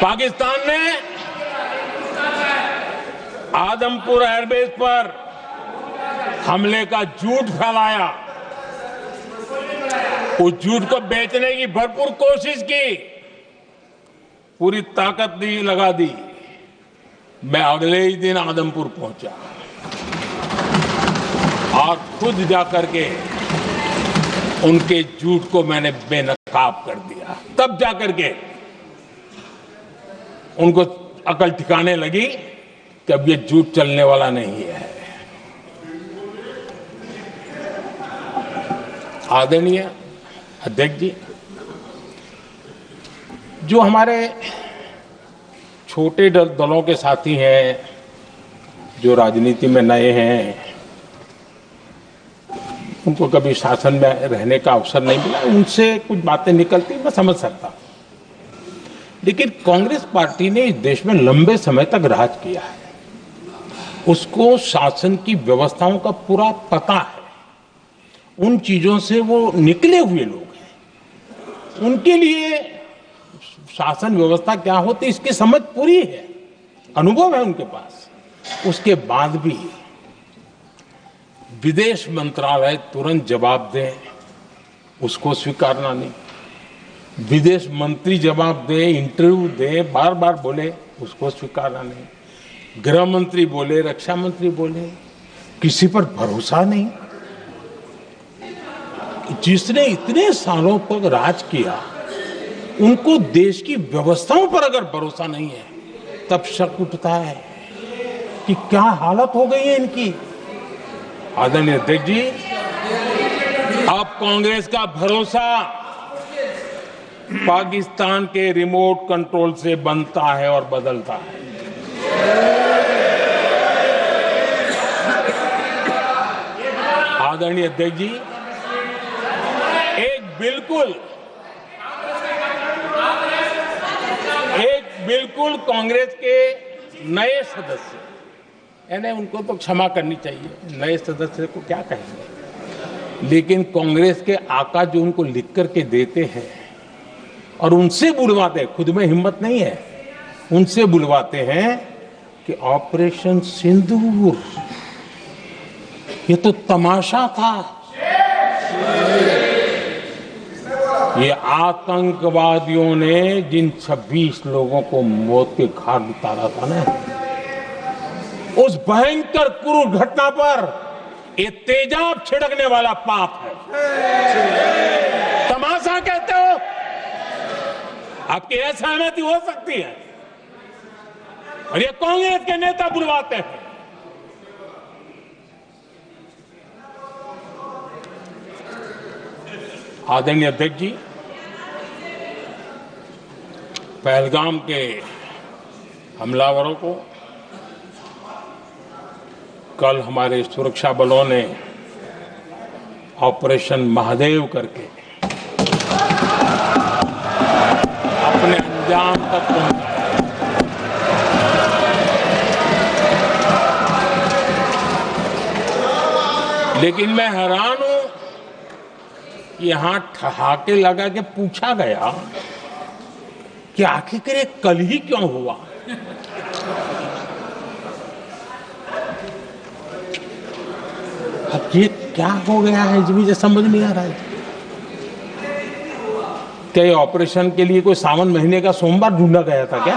पाकिस्तान ने आदमपुर एयरबेस पर हमले का झूठ फैलाया, उस झूठ को बेचने की भरपूर कोशिश की, पूरी ताकत दी लगा दी। मैं अगले ही दिन आदमपुर पहुंचा और खुद जाकर के उनके झूठ को मैंने बेनकाब कर दिया। तब जाकर के उनको अकल ठिकाने लगी कि अब ये झूठ चलने वाला नहीं है। आदरणीय अध्यक्ष जी, जो हमारे छोटे दलों के साथी हैं, जो राजनीति में नए हैं, उनको कभी शासन में रहने का अवसर नहीं मिला, उनसे कुछ बातें निकलती मैं समझ सकता हूं। लेकिन कांग्रेस पार्टी ने इस देश में लंबे समय तक राज किया है, उसको शासन की व्यवस्थाओं का पूरा पता है, उन चीजों से वो निकले हुए लोग हैं, उनके लिए शासन व्यवस्था क्या होती इसकी समझ पूरी है, अनुभव है उनके पास। उसके बाद भी विदेश मंत्रालय तुरंत जवाब दे, उसको स्वीकारना नहीं। विदेश मंत्री जवाब दे, इंटरव्यू दे, बार बार बोले, उसको स्वीकारना नहीं। गृह मंत्री बोले, रक्षा मंत्री बोले, किसी पर भरोसा नहीं। जिसने इतने सालों तक राज किया, उनको देश की व्यवस्थाओं पर अगर भरोसा नहीं है, तब शक उठता है कि क्या हालत हो गई है इनकी। आदरणीय अध्यक्ष जी, अब कांग्रेस का भरोसा पाकिस्तान के रिमोट कंट्रोल से बनता है और बदलता है। आदरणीय अध्यक्ष जी, एक बिल्कुल कांग्रेस के नए सदस्य, यानी उनको तो क्षमा करनी चाहिए, नए सदस्य को क्या कहेंगे, लेकिन कांग्रेस के आका जो उनको लिख करके देते हैं और उनसे बुलवाते, खुद में हिम्मत नहीं है, उनसे बुलवाते हैं कि ऑपरेशन सिंदूर ये तो तमाशा था, ये आतंकवादियों ने जिन 26 लोगों को मौत के घाट उतारा था ना, उस भयंकर क्रूर घटना पर ये तेजाब छिड़कने वाला पाप है। तमाशा कहते हो? आपकी असहमति हो सकती है, और ये कांग्रेस के नेता बुलवाते हैं। आदरणीय अध्यक्ष जी, पहलगाम के हमलावरों को कल हमारे सुरक्षा बलों ने ऑपरेशन महादेव करके अपने अंजाम तक पहुंचाया। लेकिन मैं हैरान हूं कि यहां ठहाके लगा के पूछा गया कि आखिर ये कल ही क्यों हुआ। अब ये क्या हो गया है मुझे समझ नहीं आ रहा है। क्या ये ऑपरेशन के लिए कोई सावन महीने का सोमवार ढूंढा गया था क्या?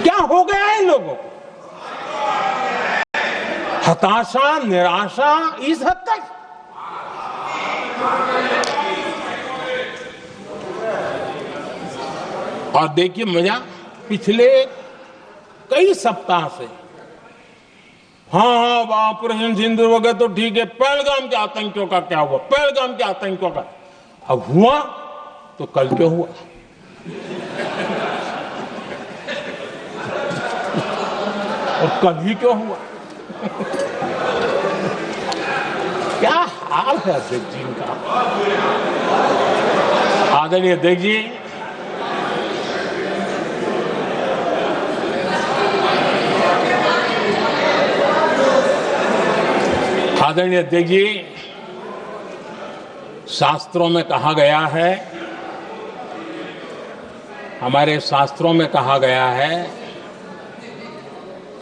क्या हो गया है इन लोगों को? हताशा, निराशा इस हद तक। और देखिए मजा, पिछले कई सप्ताह से हाँ ऑपरेशन सिंदूर वगैरह तो ठीक है, पहलगाम के आतंकियों का क्या हुआ, पहलगाम के आतंकियों का अब हुआ तो कल क्यों हुआ? और कल ही क्यों हुआ? क्या हाल है अध्यक्ष जी का। आदरणीय अध्यक्ष जी, आदरणीय अध्यक्ष जी, शास्त्रों में कहा गया है, हमारे शास्त्रों में कहा गया है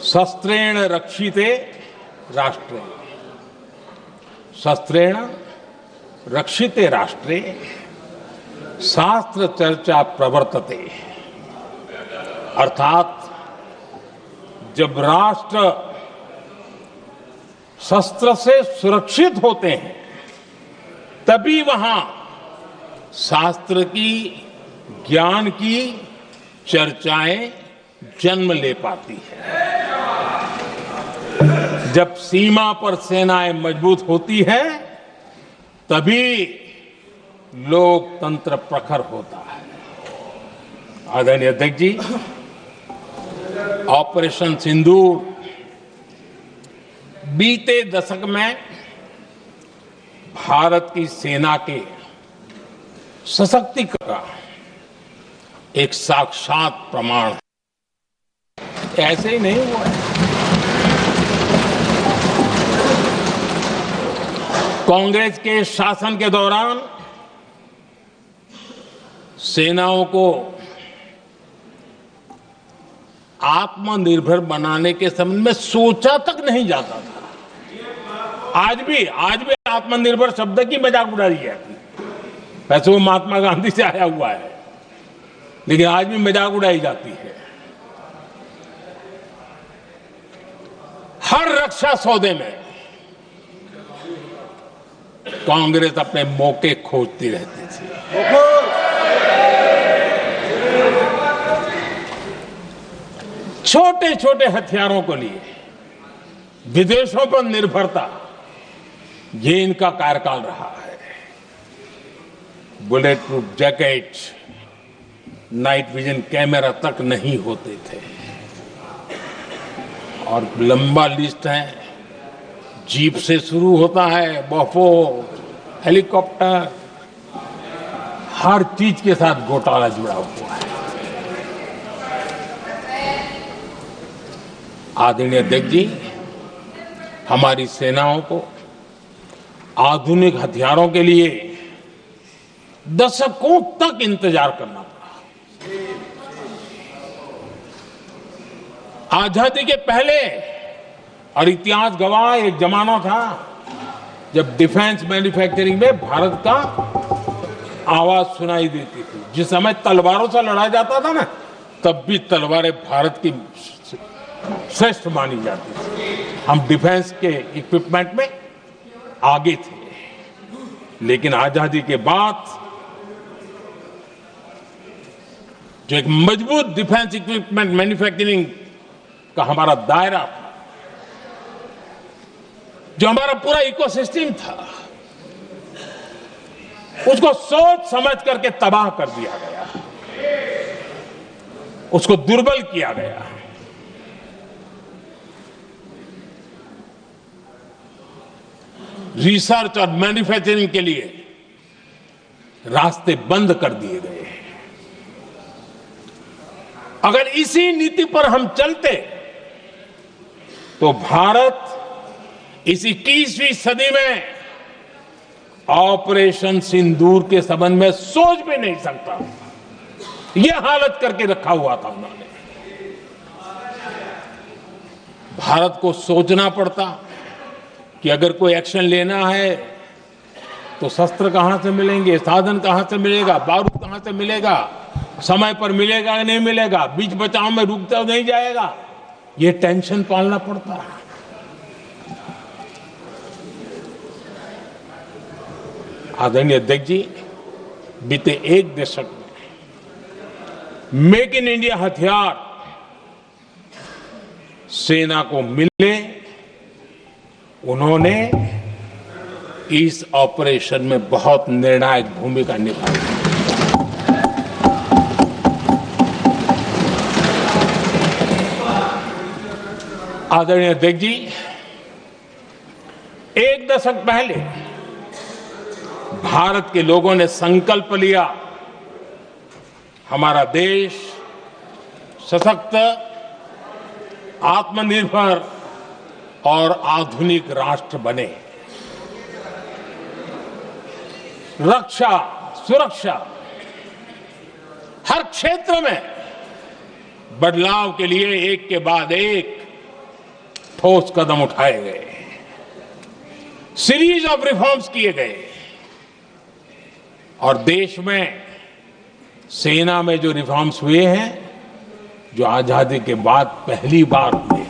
शस्त्रेण रक्षिते राष्ट्रे, शस्त्रेण रक्षिते राष्ट्रे शास्त्र चर्चा प्रवर्तते। अर्थात जब राष्ट्र शस्त्र से सुरक्षित होते हैं तभी वहां शास्त्र की, ज्ञान की चर्चाएं जन्म ले पाती है। जब सीमा पर सेनाएं मजबूत होती हैं तभी लोकतंत्र प्रखर होता है। आदरणीय अध्यक्ष जी, ऑपरेशन सिंदूर बीते दशक में भारत की सेना के सशक्तिकरण का एक साक्षात प्रमाण है। ऐसे ही नहीं हुआ है। कांग्रेस के शासन के दौरान सेनाओं को आत्मनिर्भर बनाने के संबंध में सोचा तक नहीं जाता था। आज भी आत्मनिर्भर शब्द की मजाक उड़ाई जाती है। वैसे वो महात्मा गांधी से आया हुआ है, लेकिन आज भी मजाक उड़ाई जाती है। हर रक्षा सौदे में कांग्रेस अपने मौके खोजती रहती थी। छोटे छोटे हथियारों को लिए विदेशों पर निर्भरता, ये इनका कार्यकाल रहा है। Bullet proof jacket, night vision camera तक नहीं होते थे। और लंबा लिस्ट है, जीप से शुरू होता है, बफोर, हेलीकॉप्टर, हर चीज के साथ घोटाला जुड़ा हुआ है। आदरणीय अध्यक्ष जी, हमारी सेनाओं को आधुनिक हथियारों के लिए दशकों तक इंतजार करना पड़ा। आजादी के पहले, और इतिहास गवाह, एक जमाना था जब डिफेंस मैन्युफैक्चरिंग में भारत का आवाज सुनाई देती थी। जिस समय तलवारों से लड़ा जाता था ना, तब भी तलवारें भारत की श्रेष्ठ मानी जाती थी। हम डिफेंस के इक्विपमेंट में आगे थे। लेकिन आजादी के बाद जो एक मजबूत डिफेंस इक्विपमेंट मैन्युफैक्चरिंग का हमारा दायरा था, जो हमारा पूरा इकोसिस्टम था, उसको सोच समझ करके तबाह कर दिया गया, उसको दुर्बल किया गया। रिसर्च और मैन्युफैक्चरिंग के लिए रास्ते बंद कर दिए गए। अगर इसी नीति पर हम चलते तो भारत इस 21वीं सदी में ऑपरेशन सिंदूर के संबंध में सोच भी नहीं सकता। यह हालत करके रखा हुआ था उन्होंने। भारत को सोचना पड़ता कि अगर कोई एक्शन लेना है तो शस्त्र कहां से मिलेंगे, साधन कहां से मिलेगा, बारूद कहां से मिलेगा, समय पर मिलेगा या नहीं मिलेगा, बीच बचाव में रुकता नहीं जाएगा, ये टेंशन पालना पड़ता है। आदरणीय अध्यक्ष जी, बीते एक दशक में मेक इन इंडिया हथियार सेना को मिले, उन्होंने इस ऑपरेशन में बहुत निर्णायक भूमिका निभाई। आदरणीय अध्यक्ष जी, एक दशक पहले भारत के लोगों ने संकल्प लिया, हमारा देश सशक्त, आत्मनिर्भर और आधुनिक राष्ट्र बने। रक्षा, सुरक्षा, हर क्षेत्र में बदलाव के लिए एक के बाद एक ठोस कदम उठाए गए, सीरीज ऑफ रिफॉर्म्स किए गए और देश में सेना में जो रिफॉर्म्स हुए हैं, जो आजादी के बाद पहली बार हुए।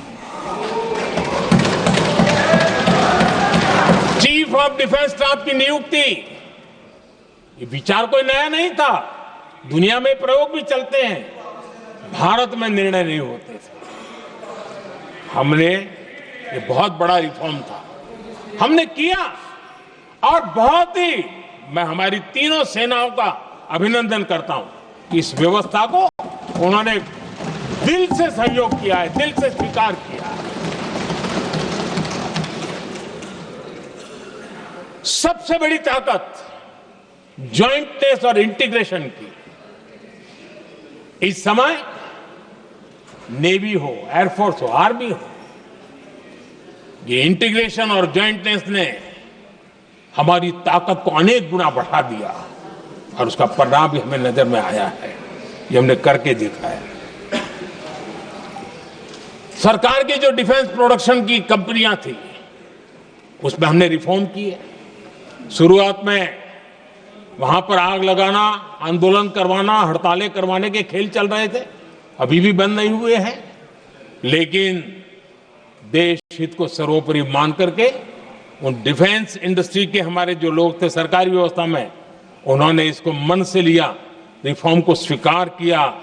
चीफ ऑफ डिफेंस स्टाफ की नियुक्ति, ये विचार कोई नया नहीं था, दुनिया में प्रयोग भी चलते हैं, भारत में निर्णय नहीं होते थे। हमने, ये बहुत बड़ा रिफॉर्म था, हमने किया और बहुत ही, मैं हमारी तीनों सेनाओं का अभिनंदन करता हूं कि इस व्यवस्था को उन्होंने दिल से सहयोग किया है, दिल से स्वीकार किया है। सबसे बड़ी ताकत ज्वाइंटनेस और इंटीग्रेशन की इस समय नेवी हो, एयरफोर्स हो, आर्मी हो, ये इंटीग्रेशन और ज्वाइंटनेस ने हमारी ताकत को अनेक गुना बढ़ा दिया और उसका परिणाम भी हमें नजर में आया है, ये हमने करके दिखा है। सरकार की जो डिफेंस प्रोडक्शन की कंपनियां थी, उसमें हमने रिफॉर्म किए। शुरुआत में वहां पर आग लगाना, आंदोलन करवाना, हड़तालें करवाने के खेल चल रहे थे, अभी भी बंद नहीं हुए हैं, लेकिन देश हित को सर्वोपरि मान करके उन डिफेंस इंडस्ट्री के हमारे जो लोग थे सरकारी व्यवस्था में, उन्होंने इसको मन से लिया, रिफॉर्म को स्वीकार किया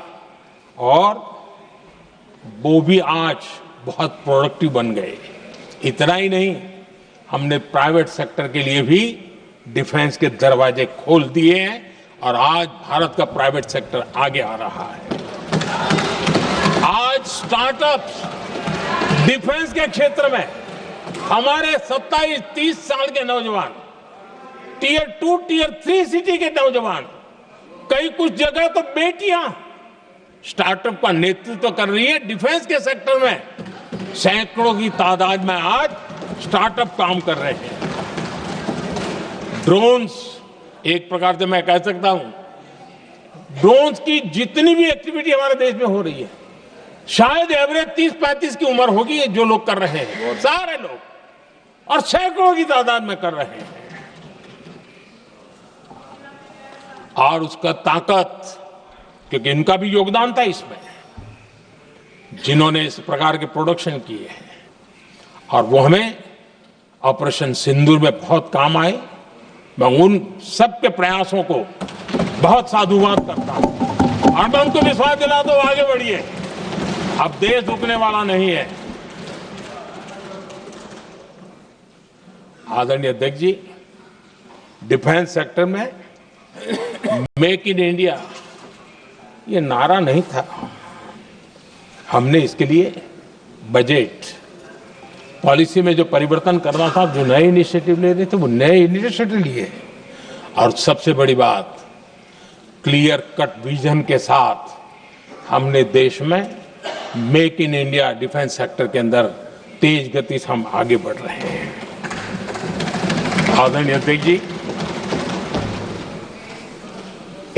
और वो भी आज बहुत प्रोडक्टिव बन गए। इतना ही नहीं, हमने प्राइवेट सेक्टर के लिए भी डिफेंस के दरवाजे खोल दिए हैं और आज भारत का प्राइवेट सेक्टर आगे आ रहा है। आज स्टार्टअप्स डिफेंस के क्षेत्र में हमारे 27-30 साल के नौजवान, टियर 2, टियर 3 सिटी के नौजवान, कई कुछ जगह तो बेटियां स्टार्टअप का नेतृत्व कर रही है। डिफेंस के सेक्टर में सैकड़ों की तादाद में आज स्टार्टअप काम कर रहे हैं। ड्रोन्स, एक प्रकार से मैं कह सकता हूं, ड्रोन्स की जितनी भी एक्टिविटी हमारे देश में हो रही है, शायद एवरेज 30-35 की उम्र होगी जो लोग कर रहे हैं, सारे लोग, और सैकड़ों की तादाद में कर रहे हैं। और उसका ताकत, क्योंकि इनका भी योगदान था इसमें, जिन्होंने इस प्रकार के प्रोडक्शन किए हैं, और वो हमें ऑपरेशन सिंदूर में बहुत काम आए। मैं उन सबके प्रयासों को बहुत साधुवाद करता हूं और मैं उनको विश्वास दिलाता हूं, आगे बढ़िए, अब देश रुकने वाला नहीं है। आदरणीय अध्यक्ष जी, डिफेंस सेक्टर में मेक इन इंडिया ये नारा नहीं था, हमने इसके लिए बजट पॉलिसी में जो परिवर्तन करना था, जो नए इनिशिएटिव ले रहे थे, वो नए इनिशिएटिव लिए। और सबसे बड़ी बात, क्लियर कट विजन के साथ हमने देश में make in India defence sector के अंदर तेज गति से हम आगे बढ़ रहे हैं। आदरणीय अध्यक्ष जी,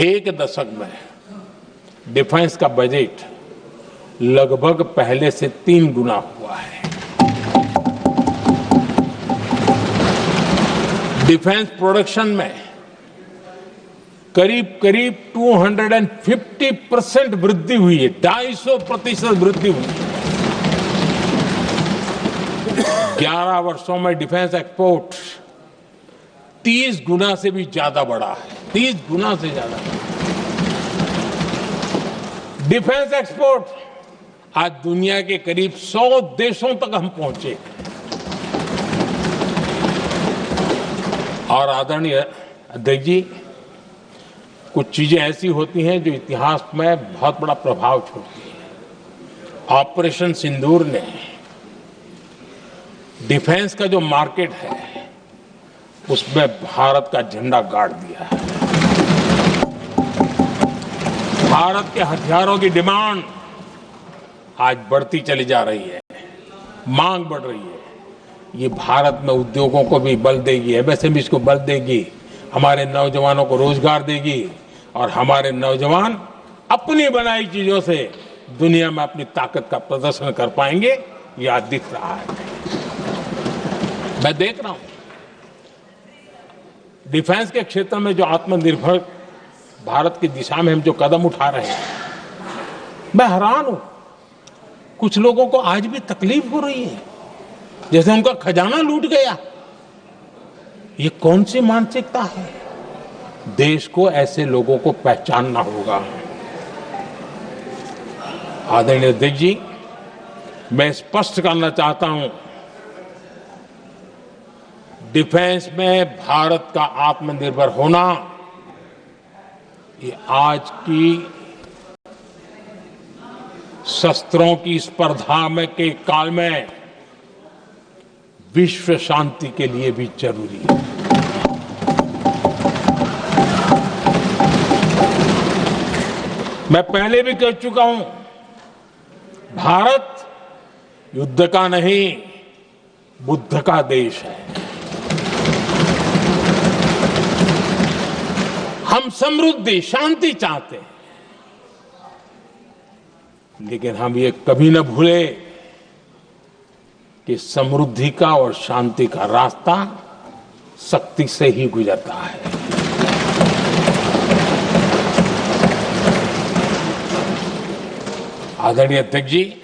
एक दशक में डिफेंस का बजट लगभग पहले से 3 गुना हुआ है। डिफेंस प्रोडक्शन में करीब करीब 250% वृद्धि हुई है, 250% वृद्धि हुई है। 11 वर्षों में डिफेंस एक्सपोर्ट 30 गुना से भी ज्यादा बढ़ा है, 30 गुना से ज्यादा। डिफेंस एक्सपोर्ट आज दुनिया के करीब 100 देशों तक हम पहुंचे। और आदरणीय अध्यक्ष जी, कुछ चीजें ऐसी होती हैं जो इतिहास में बहुत बड़ा प्रभाव छोड़ती हैं। ऑपरेशन सिंदूर ने डिफेंस का जो मार्केट है उसमें भारत का झंडा गाड़ दिया है। भारत के हथियारों की डिमांड आज बढ़ती चली जा रही है, मांग बढ़ रही है। ये भारत में उद्योगों को भी बल देगी, एमएसएमई को बल देगी, हमारे नौजवानों को रोजगार देगी और हमारे नौजवान अपनी बनाई चीजों से दुनिया में अपनी ताकत का प्रदर्शन कर पाएंगे। ये आज दिख रहा है। मैं देख रहा हूं डिफेंस के क्षेत्र में जो आत्मनिर्भर भारत की दिशा में हम जो कदम उठा रहे हैं, मैं हैरान हूं। कुछ लोगों को आज भी तकलीफ हो रही है, जैसे उनका खजाना लूट गया। ये कौन सी मानसिकता है? देश को ऐसे लोगों को पहचानना होगा। आदरणीय अध्यक्ष जी, मैं स्पष्ट करना चाहता हूं, डिफेंस में भारत का आत्मनिर्भर होना ये आज की शस्त्रों की स्पर्धा में के काल में विश्व शांति के लिए भी जरूरी है। मैं पहले भी कह चुका हूं, भारत युद्ध का नहीं, बुद्ध का देश है। हम समृद्धि, शांति चाहते हैं, लेकिन हम ये कभी न भूले कि समृद्धि का और शांति का रास्ता शक्ति से ही गुजरता है। आदरणीय अध्यक्ष जी,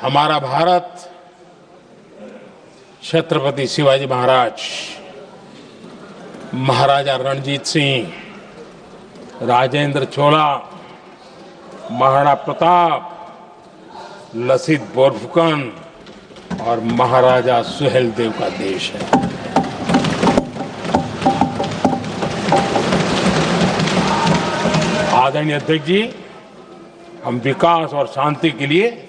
हमारा भारत छत्रपति शिवाजी महाराज, महाराजा रणजीत सिंह, राजेंद्र चोला, महाराणा प्रताप, लसित बोरफुकन और महाराजा सुहेलदेव का देश है। आदरणीय अध्यक्ष जी, हम विकास और शांति के लिए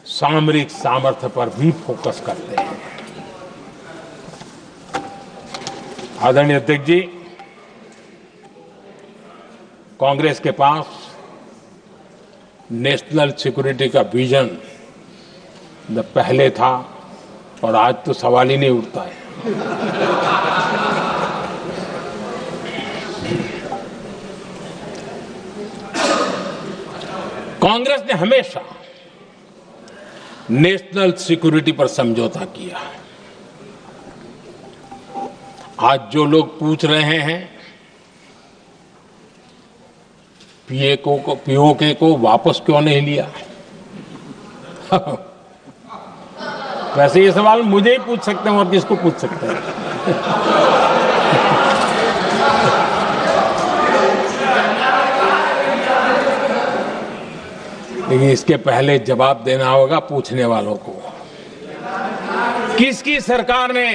सामरिक सामर्थ्य पर भी फोकस करते हैं। आदरणीय अध्यक्ष जी, कांग्रेस के पास नेशनल सिक्योरिटी का विजन न पहले था और आज तो सवाल ही नहीं उठता है। कांग्रेस ने हमेशा नेशनल सिक्योरिटी पर समझौता किया। आज जो लोग पूछ रहे हैं पीओके को वापस क्यों नहीं लिया, वैसे ये सवाल मुझे ही पूछ सकते हैं और किसको पूछ सकते हैं। लेकिन इसके पहले जवाब देना होगा पूछने वालों को। किसकी सरकार ने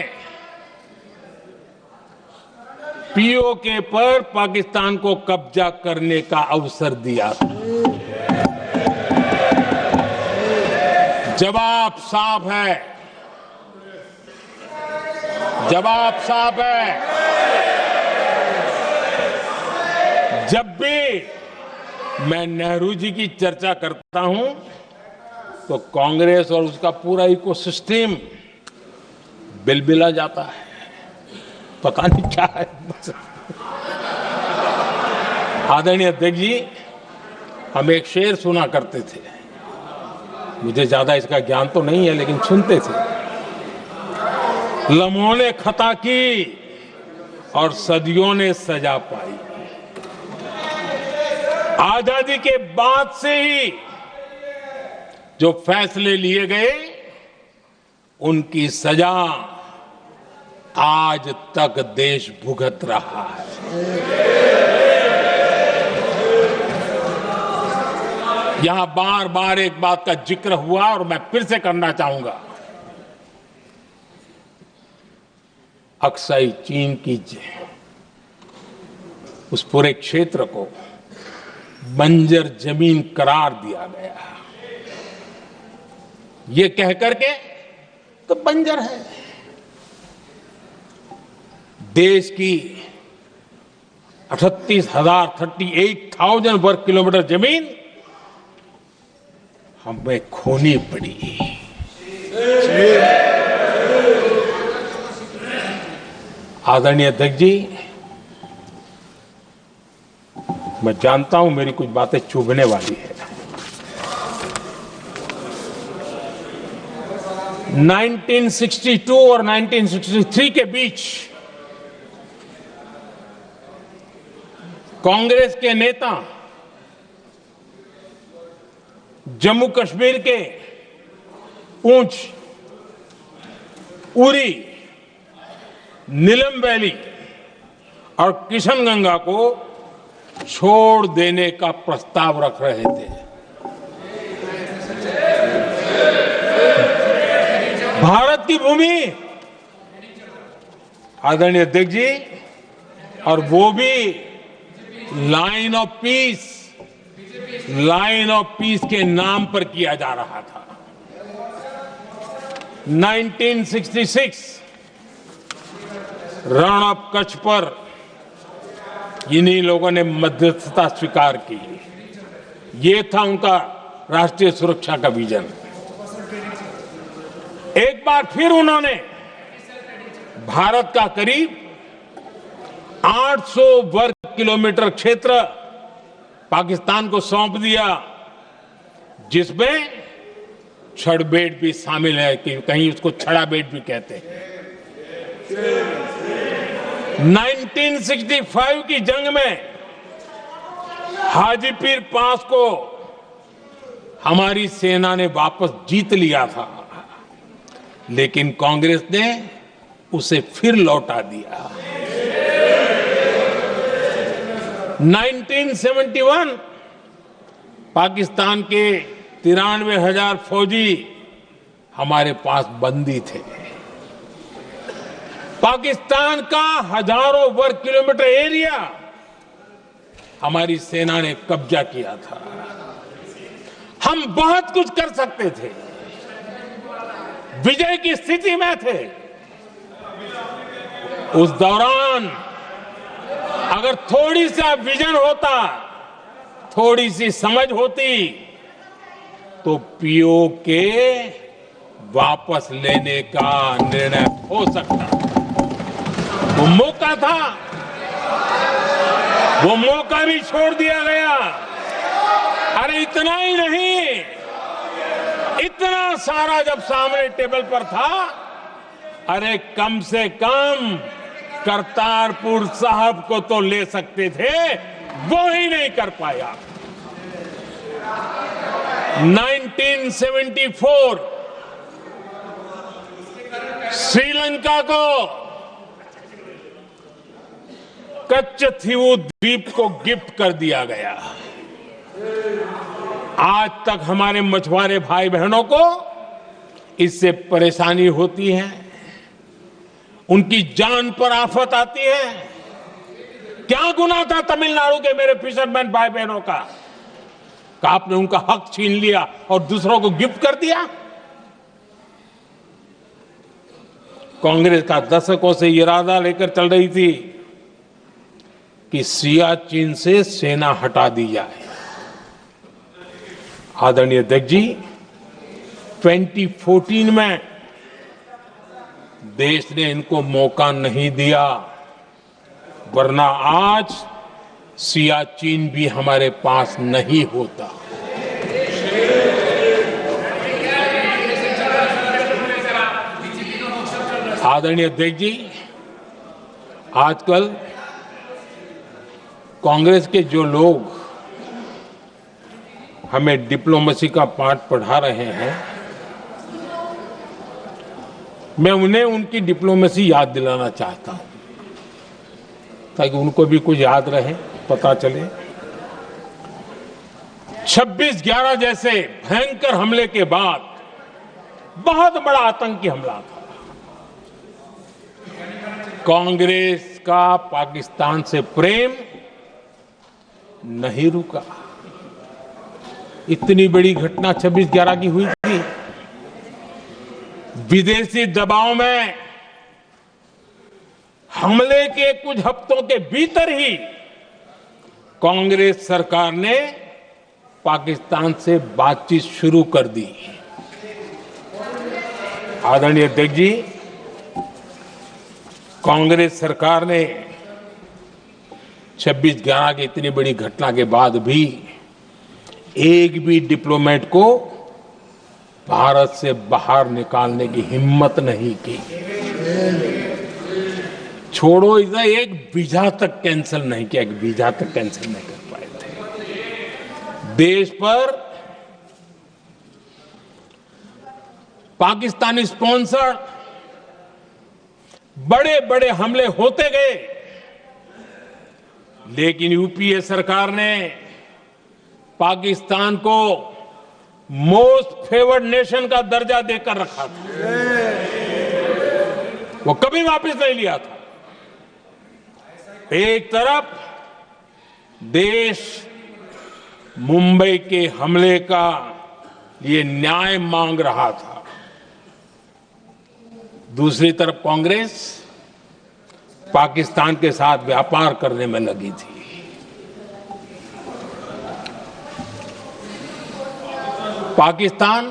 पीओके पर पाकिस्तान को कब्जा करने का अवसर दिया? जवाब साफ है, जवाब साफ है। जब भी मैं नेहरू जी की चर्चा करता हूं तो कांग्रेस और उसका पूरा इकोसिस्टम बिलबिला जाता है, पता नहीं क्या है। आदरणीय अध्यक्ष जी, हम एक शेर सुना करते थे, मुझे ज्यादा इसका ज्ञान तो नहीं है लेकिन सुनते थे। लम्हों ने खता की और सदियों ने सजा पाई। आजादी के बाद से ही जो फैसले लिए गए उनकी सजा आज तक देश भुगत रहा है। यहां बार बार एक बात का जिक्र हुआ और मैं फिर से करना चाहूंगा। अक्साई चीन की उस पूरे क्षेत्र को बंजर जमीन करार दिया गया, ये कह करके तो बंजर है। देश की 38,000 वर्ग किलोमीटर जमीन हमें खोनी पड़ी। आदरणीय अध्यक्ष जी, मैं जानता हूं मेरी कुछ बातें चुभने वाली है, 1962 और 1963 के बीच कांग्रेस के नेता जम्मू कश्मीर के पूंछ, उरी, नीलम वैली और किशनगंगा को छोड़ देने का प्रस्ताव रख रहे थे। भारत की भूमि, आदरणीय अध्यक्ष जी, और वो भी लाइन ऑफ पीस के नाम पर किया जा रहा था। 1966 रण ऑफ कच्छ पर इन्हीं लोगों ने मध्यस्थता स्वीकार की। ये था उनका राष्ट्रीय सुरक्षा का विजन। एक बार फिर उन्होंने भारत का करीब 800 वर्ग किलोमीटर क्षेत्र पाकिस्तान को सौंप दिया, जिसमें छड़बेट भी शामिल है, कि कहीं उसको छड़ाबेट भी कहते हैं। 1965 की जंग में हाजीपीर पास को हमारी सेना ने वापस जीत लिया था, लेकिन कांग्रेस ने उसे फिर लौटा दिया। 1971 पाकिस्तान के 93,000 फौजी हमारे पास बंदी थे। पाकिस्तान का हजारों वर्ग किलोमीटर एरिया हमारी सेना ने कब्जा किया था। हम बहुत कुछ कर सकते थे, विजय की स्थिति में थे। उस दौरान अगर थोड़ी सा विजन होता, थोड़ी सी समझ होती, तो पीओके वापस लेने का निर्णय हो सकता। वो मौका था, वो मौका भी छोड़ दिया गया। अरे इतना ही नहीं, इतना सारा जब सामने टेबल पर था, अरे कम से कम करतारपुर साहब को तो ले सकते थे, वो ही नहीं कर पाया। 1974 श्रीलंका को कच्चथीवू द्वीप को गिफ्ट कर दिया गया। आज तक हमारे मछुआरे भाई बहनों को इससे परेशानी होती है, उनकी जान पर आफत आती है। क्या गुनाह था तमिलनाडु के मेरे फिशरमैन भाई बहनों का, कि आपने उनका हक छीन लिया और दूसरों को गिफ्ट कर दिया? कांग्रेस का दशकों से इरादा लेकर चल रही थी कि सियाचिन से सेना हटा दी जाए। आदरणीय अध्यक्ष जी, 2014 में देश ने इनको मौका नहीं दिया, वरना आज सियाचिन भी हमारे पास नहीं होता। आदरणीय अध्यक्ष जी, आजकल कांग्रेस के जो लोग हमें डिप्लोमेसी का पाठ पढ़ा रहे हैं, मैं उन्हें उनकी डिप्लोमेसी याद दिलाना चाहता हूं, ताकि उनको भी कुछ याद रहे, पता चले। 26/11 जैसे भयंकर हमले के बाद बहुत बड़ा आतंकी हमला था। कांग्रेस का पाकिस्तान से प्रेम नहीं रुका। इतनी बड़ी घटना 26/11 की हुई थी। विदेशी दबाव में हमले के कुछ हफ्तों के भीतर ही कांग्रेस सरकार ने पाकिस्तान से बातचीत शुरू कर दी। आदरणीय अध्यक्ष जी, कांग्रेस सरकार ने 26/11 की इतनी बड़ी घटना के बाद भी एक भी डिप्लोमेट को भारत से बाहर निकालने की हिम्मत नहीं की। छोड़ो इधर, एक वीजा तक कैंसिल नहीं किया, एक वीजा तक कैंसिल नहीं कर पाए थे। देश पर पाकिस्तानी स्पॉन्सर बड़े बड़े हमले होते गए, लेकिन यूपीए सरकार ने पाकिस्तान को मोस्ट फेवर्ड नेशन का दर्जा देकर रखा था। वो कभी वापस नहीं लिया था। एक तरफ देश मुंबई के हमले का ये न्याय मांग रहा था, दूसरी तरफ कांग्रेस पाकिस्तान के साथ व्यापार करने में लगी थी। पाकिस्तान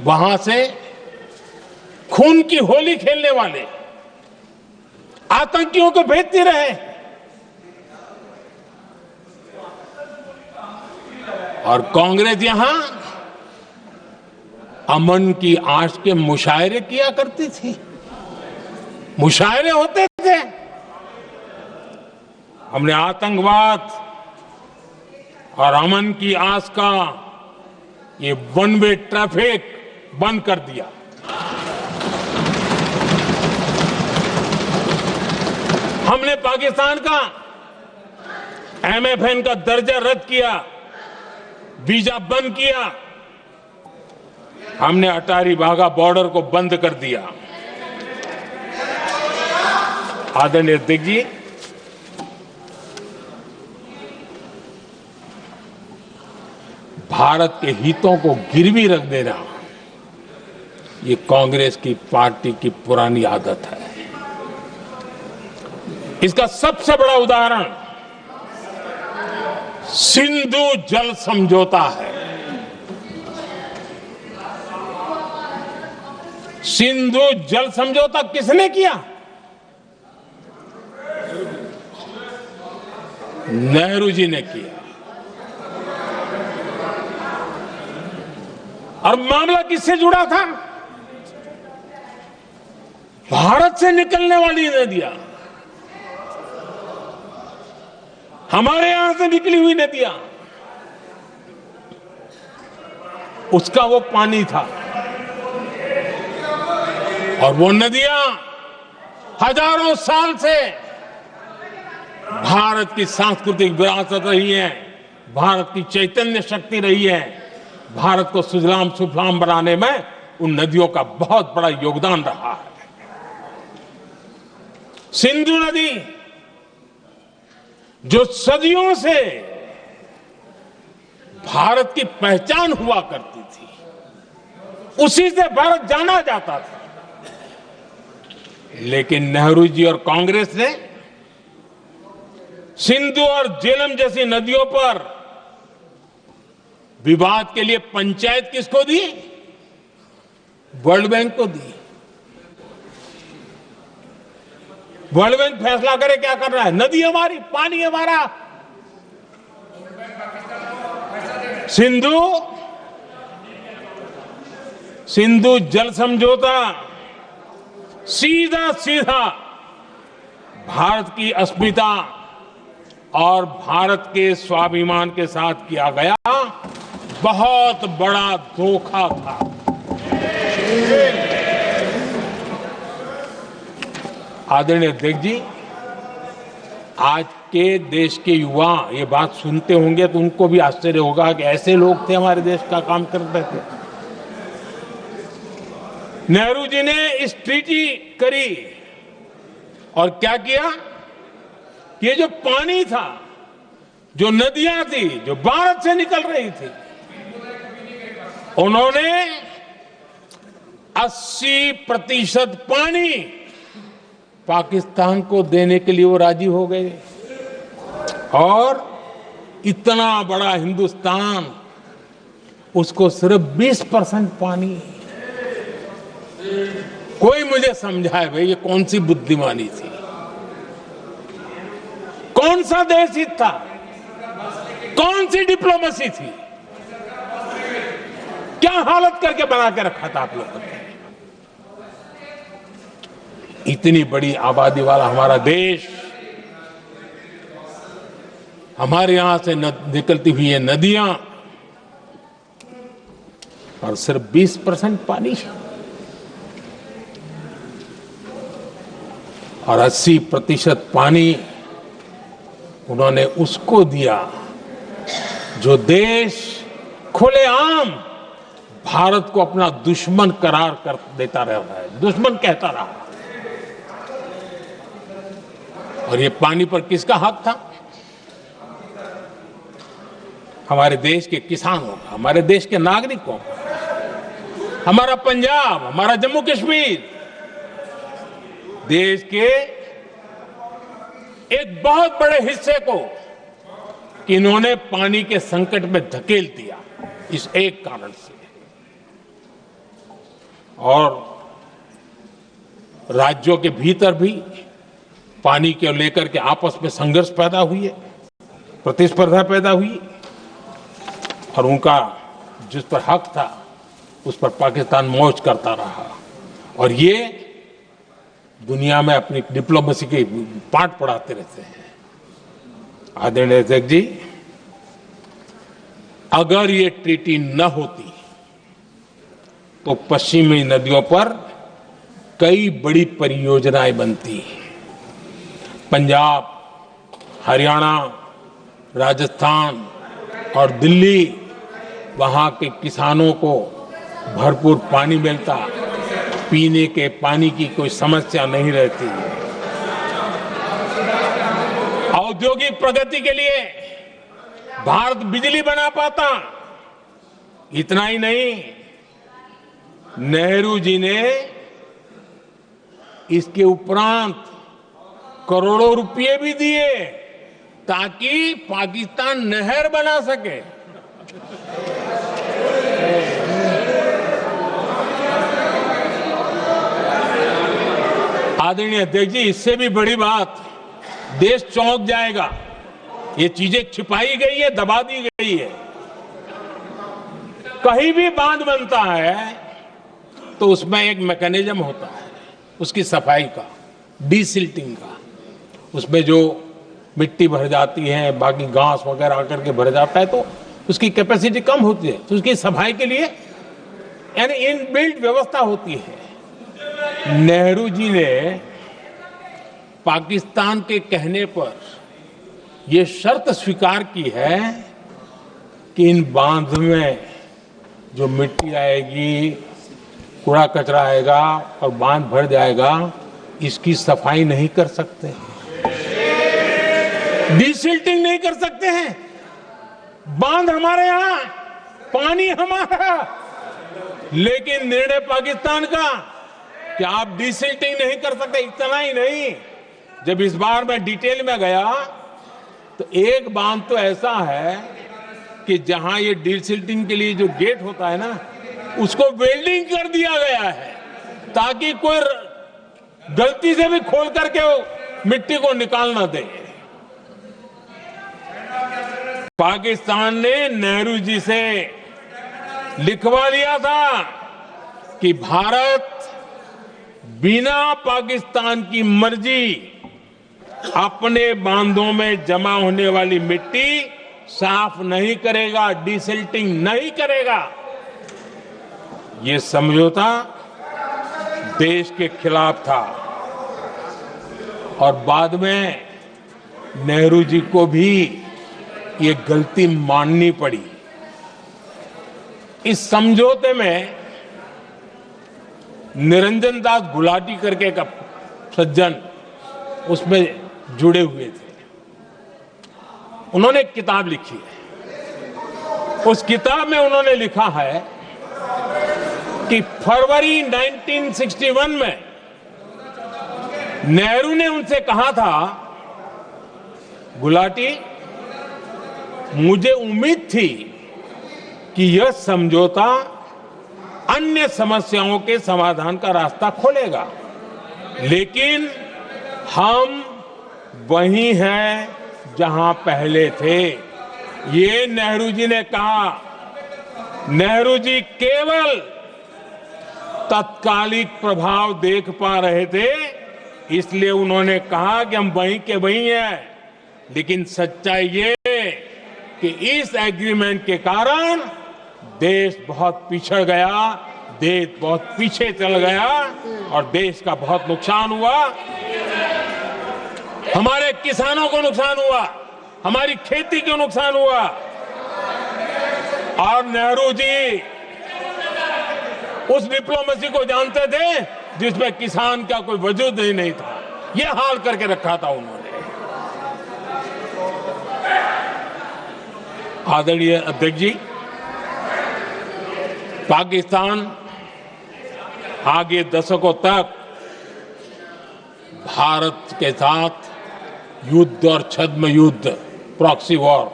वहां से खून की होली खेलने वाले आतंकियों को भेजते रहे, और कांग्रेस यहां अमन की आश के मुशायरे किया करती थी। मुशायरे होते थे। हमने आतंकवाद और अमन की आस का ये वन वे ट्रैफिक बंद कर दिया। हमने पाकिस्तान का एमएफएन का दर्जा रद्द किया, वीजा बंद किया। हमने अटारी वाघा बॉर्डर को बंद कर दिया। आदरणीय अध्यक्ष जी, भारत के हितों को गिरवी रख देना ये कांग्रेस की पार्टी की पुरानी आदत है। इसका सबसे बड़ा उदाहरण सिंधु जल समझौता है। सिंधु जल समझौता किसने किया? नेहरू जी ने किया। और मामला किससे जुड़ा था? भारत से निकलने वाली नदियां, हमारे यहां से निकली हुई नदियां, उसका वो पानी था। और वो नदियां हजारों साल से भारत की सांस्कृतिक विरासत रही है, भारत की चैतन्य शक्ति रही है। भारत को सुजलाम सुफलाम बनाने में उन नदियों का बहुत बड़ा योगदान रहा है। सिंधु नदी जो सदियों से भारत की पहचान हुआ करती थी, उसी से भारत जाना जाता था। लेकिन नेहरू जी और कांग्रेस ने सिंधु और झेलम जैसी नदियों पर विवाद के लिए पंचायत किसको दी? वर्ल्ड बैंक को दी। वर्ल्ड बैंक फैसला करे क्या कर रहा है? नदी हमारी, पानी हमारा। सिंधु जल समझौता सीधा सीधा भारत की अस्मिता और भारत के स्वाभिमान के साथ किया गया बहुत बड़ा धोखा था। आदरणीय अध्यक्ष जी, आज के देश के युवा ये बात सुनते होंगे तो उनको भी आश्चर्य होगा कि ऐसे लोग थे हमारे देश का काम करते थे। नेहरू जी ने इस ट्रीटी करी और क्या किया? ये जो पानी था, जो नदियां थी, जो भारत से निकल रही थी, उन्होंने 80% पानी पाकिस्तान को देने के लिए वो राजी हो गए। और इतना बड़ा हिंदुस्तान, उसको सिर्फ 20% पानी। कोई मुझे समझाए भाई ये कौन सी बुद्धिमानी थी? कौन सा देश हित था? कौन सी डिप्लोमेसी थी? क्या हालत करके बना के रखा था आप लोगों ने। इतनी बड़ी आबादी वाला हमारा देश, हमारे यहां से निकलती हुई ये नदियां, और सिर्फ 20% पानी और 80% पानी उन्होंने उसको दिया जो देश खुलेआम भारत को अपना दुश्मन करार कर देता रहा है, दुश्मन कहता रहा। और ये पानी पर किसका हक था? हमारे देश के किसानों का, हमारे देश के नागरिकों का। हमारा पंजाब, हमारा जम्मू कश्मीर देश के एक बहुत बड़े हिस्से को इन्होंने पानी के संकट में धकेल दिया, इस एक कारण से। और राज्यों के भीतर भी पानी को लेकर के आपस में संघर्ष पैदा हुई है, प्रतिस्पर्धा पैदा हुई, और उनका जिस पर हक था उस पर पाकिस्तान मौज करता रहा। और ये दुनिया में अपनी डिप्लोमेसी के पाठ पढ़ाते रहते हैं। आदरणीय अध्यक्ष जी, अगर ये ट्रीटी न होती तो पश्चिमी नदियों पर कई बड़ी परियोजनाएं बनती। पंजाब, हरियाणा, राजस्थान और दिल्ली, वहां के किसानों को भरपूर पानी मिलता, पीने के पानी की कोई समस्या नहीं रहती। औद्योगिक प्रगति के लिए भारत बिजली बना पाता। इतना ही नहीं, नेहरू जी ने इसके उपरांत करोड़ों रुपए भी दिए ताकि पाकिस्तान नहर बना सके। आदरणीय अध्यक्ष जी, इससे भी बड़ी बात, देश चौंक जाएगा। ये चीजें छिपाई गई है, दबा दी गई है। कहीं भी बांध बनता है तो उसमें एक मैकेनिज्म होता है उसकी सफाई का, डीसिल्टिंग का। उसमें जो मिट्टी भर जाती है, बाकी घास वगैरह आकर के भर जाता है, तो उसकी कैपेसिटी कम होती है, तो उसकी सफाई के लिए यानी इनबिल्ट व्यवस्था होती है। नेहरू जी ने पाकिस्तान के कहने पर यह शर्त स्वीकार की है कि इन बांध में जो मिट्टी आएगी, कूड़ा कचरा आएगा और बांध भर जाएगा, इसकी सफाई नहीं कर सकते, डीसिल्टिंग नहीं कर सकते हैं। बांध हमारे यहां, पानी हमारा, लेकिन निर्णय पाकिस्तान का कि आप डीसिल्टिंग नहीं कर सकते। इतना ही नहीं, जब इस बार मैं डिटेल में गया तो एक बांध तो ऐसा है कि जहां ये डीसिल्टिंग के लिए जो गेट होता है ना, उसको वेल्डिंग कर दिया गया है ताकि कोई गलती से भी खोल करके वो मिट्टी को निकाल ना दे। पाकिस्तान ने नेहरू जी से लिखवा लिया था कि भारत बिना पाकिस्तान की मर्जी अपने बांधों में जमा होने वाली मिट्टी साफ नहीं करेगा, डीसिल्टिंग नहीं करेगा। ये समझौता देश के खिलाफ था और बाद में नेहरू जी को भी ये गलती माननी पड़ी। इस समझौते में निरंजन दास गुलाटी करके एक सज्जन उसमें जुड़े हुए थे। उन्होंने एक किताब लिखी है। उस किताब में उन्होंने लिखा है कि फरवरी 1961 में नेहरू ने उनसे कहा था, गुलाटी, मुझे उम्मीद थी कि यह समझौता अन्य समस्याओं के समाधान का रास्ता खोलेगा, लेकिन हम वहीं हैं जहां पहले थे। ये नेहरू जी ने कहा। नेहरू जी केवल तत्कालिक प्रभाव देख पा रहे थे, इसलिए उन्होंने कहा कि हम वहीं के वहीं हैं। लेकिन सच्चाई ये कि इस एग्रीमेंट के कारण देश बहुत पिछड़ गया, देश बहुत पीछे चल गया और देश का बहुत नुकसान हुआ। हमारे किसानों को नुकसान हुआ, हमारी खेती को नुकसान हुआ। और नेहरू जी उस डिप्लोमेसी को जानते थे जिसमें किसान का कोई वजूद ही नहीं था। यह हाल करके रखा था उन्होंने। आदरणीय अध्यक्ष जी, पाकिस्तान आगे दशकों तक भारत के साथ युद्ध और छद्म युद्ध, प्रॉक्सी वॉर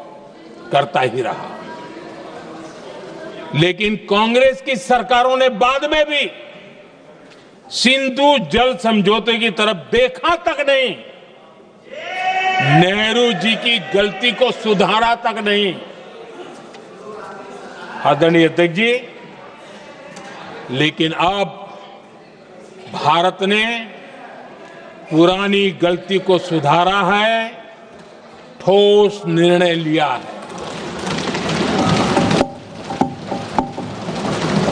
करता ही रहा। लेकिन कांग्रेस की सरकारों ने बाद में भी सिंधु जल समझौते की तरफ देखा तक नहीं, नेहरू जी की गलती को सुधारा तक नहीं। आदरणीय अध्यक्ष जी, लेकिन अब भारत ने पुरानी गलती को सुधारा है, ठोस निर्णय लिया है।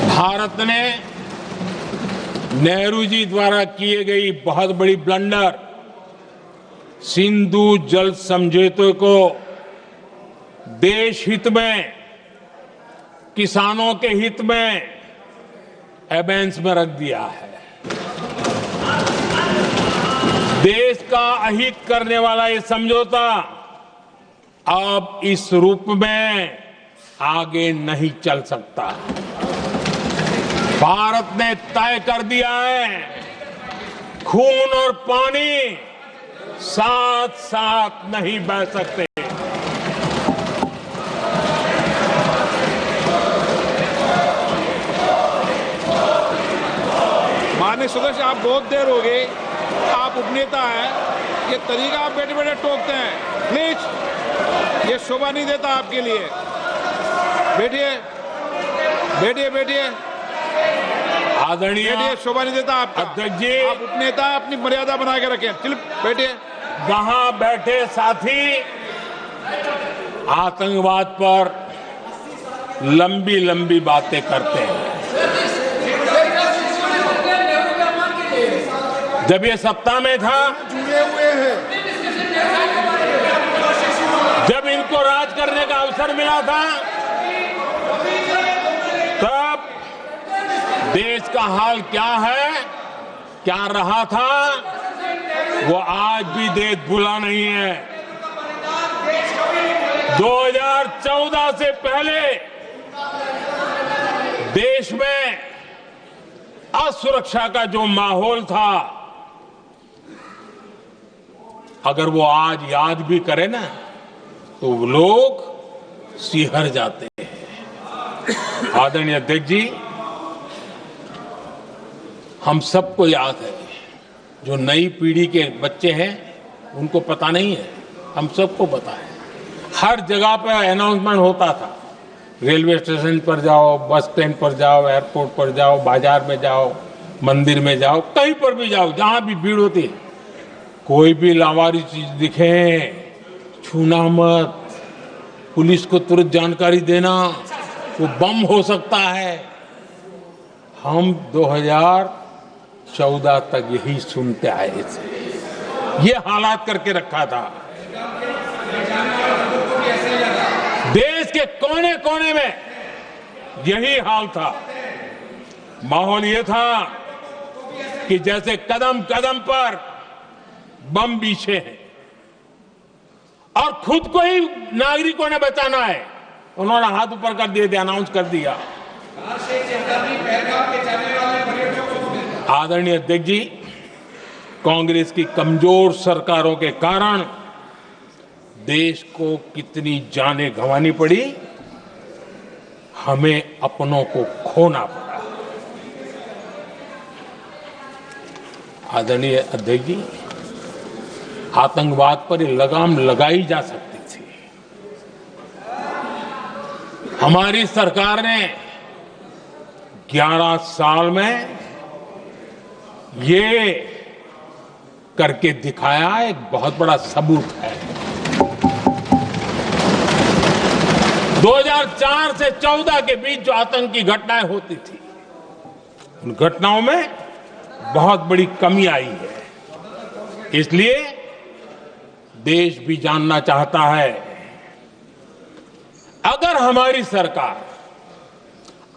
भारत ने नेहरू जी द्वारा किए गई बहुत बड़ी ब्लंडर, सिंधु जल समझौते को देश हित में, किसानों के हित में एबेंस में रख दिया है। देश का अहित करने वाला ये समझौता अब इस रूप में आगे नहीं चल सकता। भारत ने तय कर दिया है, खून और पानी साथ साथ नहीं बह सकते। माननीय सदस्य, आप बहुत देर हो गई, आप उपनेता हैं, ये तरीका आप बैठे बैठे टोकते हैं। प्लीज, ये शोभा नहीं देता आपके लिए। बैठिए बैठिए बैठिए आदरणीय, शोभा नहीं देता आपका। अध्यक्ष जी, आप उपनेता, अपनी मर्यादा बना के रखें। चलिए बैठिए। वहां बैठे साथी आतंकवाद पर लंबी लंबी बातें करते हैं। जब ये सत्ता में था, जब इनको राज करने का अवसर मिला था, तब देश का हाल क्या है, क्या रहा था, वो आज भी देश भूला नहीं है। 2014 से पहले देश में असुरक्षा का जो माहौल था, अगर वो आज याद भी करे ना, तो लोग सिहर जाते हैं। आदरणीय अध्यक्ष जी, हम सबको याद है, जो नई पीढ़ी के बच्चे हैं उनको पता नहीं है, हम सबको पता है। हर जगह पर अनाउंसमेंट होता था, रेलवे स्टेशन पर जाओ, बस स्टैंड पर जाओ, एयरपोर्ट पर जाओ, बाजार में जाओ, मंदिर में जाओ, कहीं पर भी जाओ, जहां भी भीड़ होती है, कोई भी लावारिस चीज दिखे छूना मत, पुलिस को तुरंत जानकारी देना, वो बम हो सकता है। हम 2014 तक यही सुनते आए थे, ये हालात करके रखा था। देश के कोने कोने में यही हाल था। माहौल ये था कि जैसे कदम कदम पर बम बिछे हैं और खुद को ही नागरिकों ने बचाना है। उन्होंने हाथ ऊपर कर दिए, अनाउंस कर दिया। आदरणीय अध्यक्ष जी, कांग्रेस की कमजोर सरकारों के कारण देश को कितनी जानें गंवानी पड़ी, हमें अपनों को खोना पड़ा। आदरणीय अध्यक्ष जी, आतंकवाद पर लगाम लगाई जा सकती थी। हमारी सरकार ने 11 साल में ये करके दिखाया एक बहुत बड़ा सबूत है। 2004 से 14 के बीच जो आतंकी घटनाएं होती थी, उन घटनाओं में बहुत बड़ी कमी आई है। इसलिए देश भी जानना चाहता है, अगर हमारी सरकार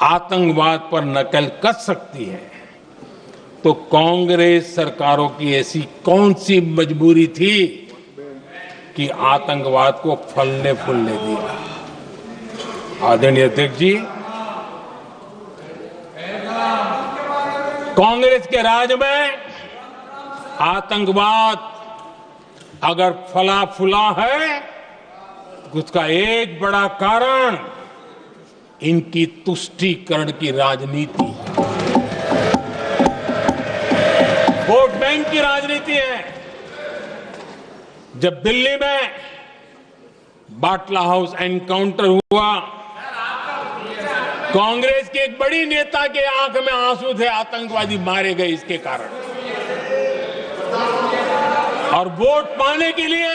आतंकवाद पर नकेल कस सकती है तो कांग्रेस सरकारों की ऐसी कौन सी मजबूरी थी कि आतंकवाद को फलने फूलने दिया। आदरणीय अध्यक्ष जी, कांग्रेस के राज में आतंकवाद अगर फला फूला है तो उसका एक बड़ा कारण इनकी तुष्टीकरण की राजनीति है, वोट बैंक की राजनीति है। जब दिल्ली में बाटला हाउस एनकाउंटर हुआ, कांग्रेस के एक बड़ी नेता के आंख में आंसू थे, आतंकवादी मारे गए इसके कारण। और वोट पाने के लिए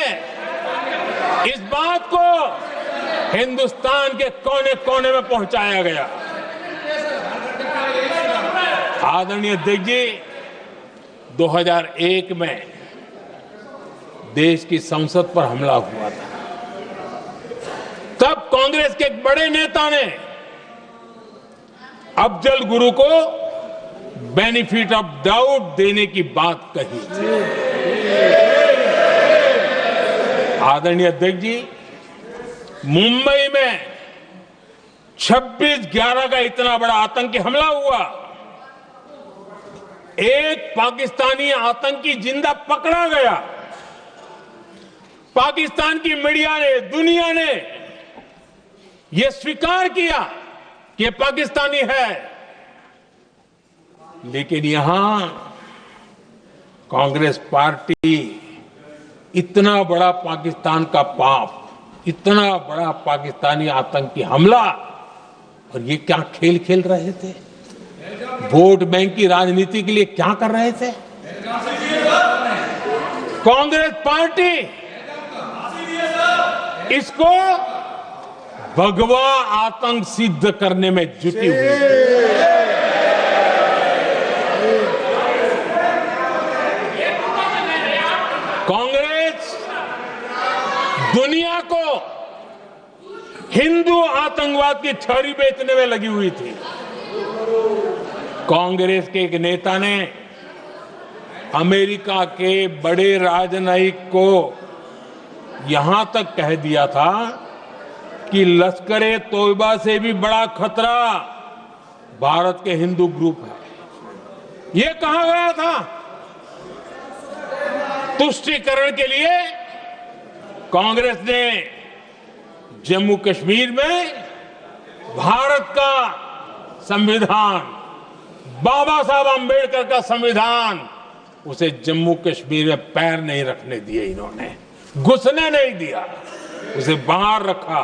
इस बात को हिंदुस्तान के कोने कोने में पहुंचाया गया। आदरणीय अध्यक्ष जी, 2001 में देश की संसद पर हमला हुआ था। तब कांग्रेस के एक बड़े नेता ने अफजल गुरु को बेनिफिट ऑफ डाउट देने की बात कही थी। आदरणीय अध्यक्ष जी, मुंबई में 26/11 का इतना बड़ा आतंकी हमला हुआ, एक पाकिस्तानी आतंकी जिंदा पकड़ा गया। पाकिस्तान की मीडिया ने, दुनिया ने यह स्वीकार किया कि पाकिस्तानी है, लेकिन यहां कांग्रेस पार्टी इतना बड़ा पाकिस्तान का पाप, इतना बड़ा पाकिस्तानी आतंकी हमला, और ये क्या खेल खेल रहे थे? वोट बैंक की राजनीति के लिए क्या कर रहे थे? कांग्रेस पार्टी इसको भगवा आतंक सिद्ध करने में जुटी हुई है। कांग्रेस दुनिया को हिंदू आतंकवाद की थ्योरी बेचने में लगी हुई थी। कांग्रेस के एक नेता ने अमेरिका के बड़े राजनयिक को यहां तक कह दिया था कि लश्कर-ए तोयबा से भी बड़ा खतरा भारत के हिंदू ग्रुप है। यह कहा गया था। तुष्टीकरण के लिए कांग्रेस ने जम्मू कश्मीर में भारत का संविधान, बाबा साहब अंबेडकर का संविधान, उसे जम्मू कश्मीर में पैर नहीं रखने दिए। इन्होंने घुसने नहीं दिया, उसे बाहर रखा।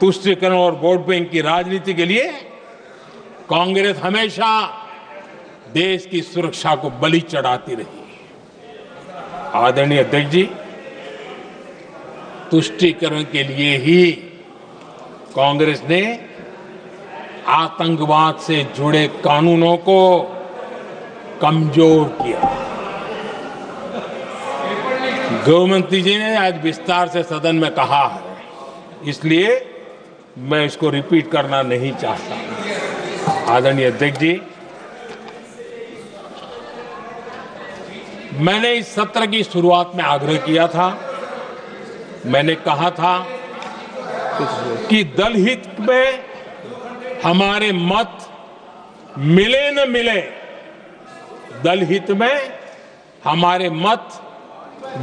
तुष्टीकरण और वोट बैंक की राजनीति के लिए कांग्रेस हमेशा देश की सुरक्षा को बलि चढ़ाती रही। आदरणीय अध्यक्ष जी, तुष्टीकरण के लिए ही कांग्रेस ने आतंकवाद से जुड़े कानूनों को कमजोर किया। गृहमंत्री जी ने आज विस्तार से सदन में कहा है, इसलिए मैं इसको रिपीट करना नहीं चाहता। आदरणीय अध्यक्ष जी, मैंने इस सत्र की शुरुआत में आग्रह किया था, मैंने कहा था कि दल हित में हमारे मत मिले न मिले, दल हित में हमारे मत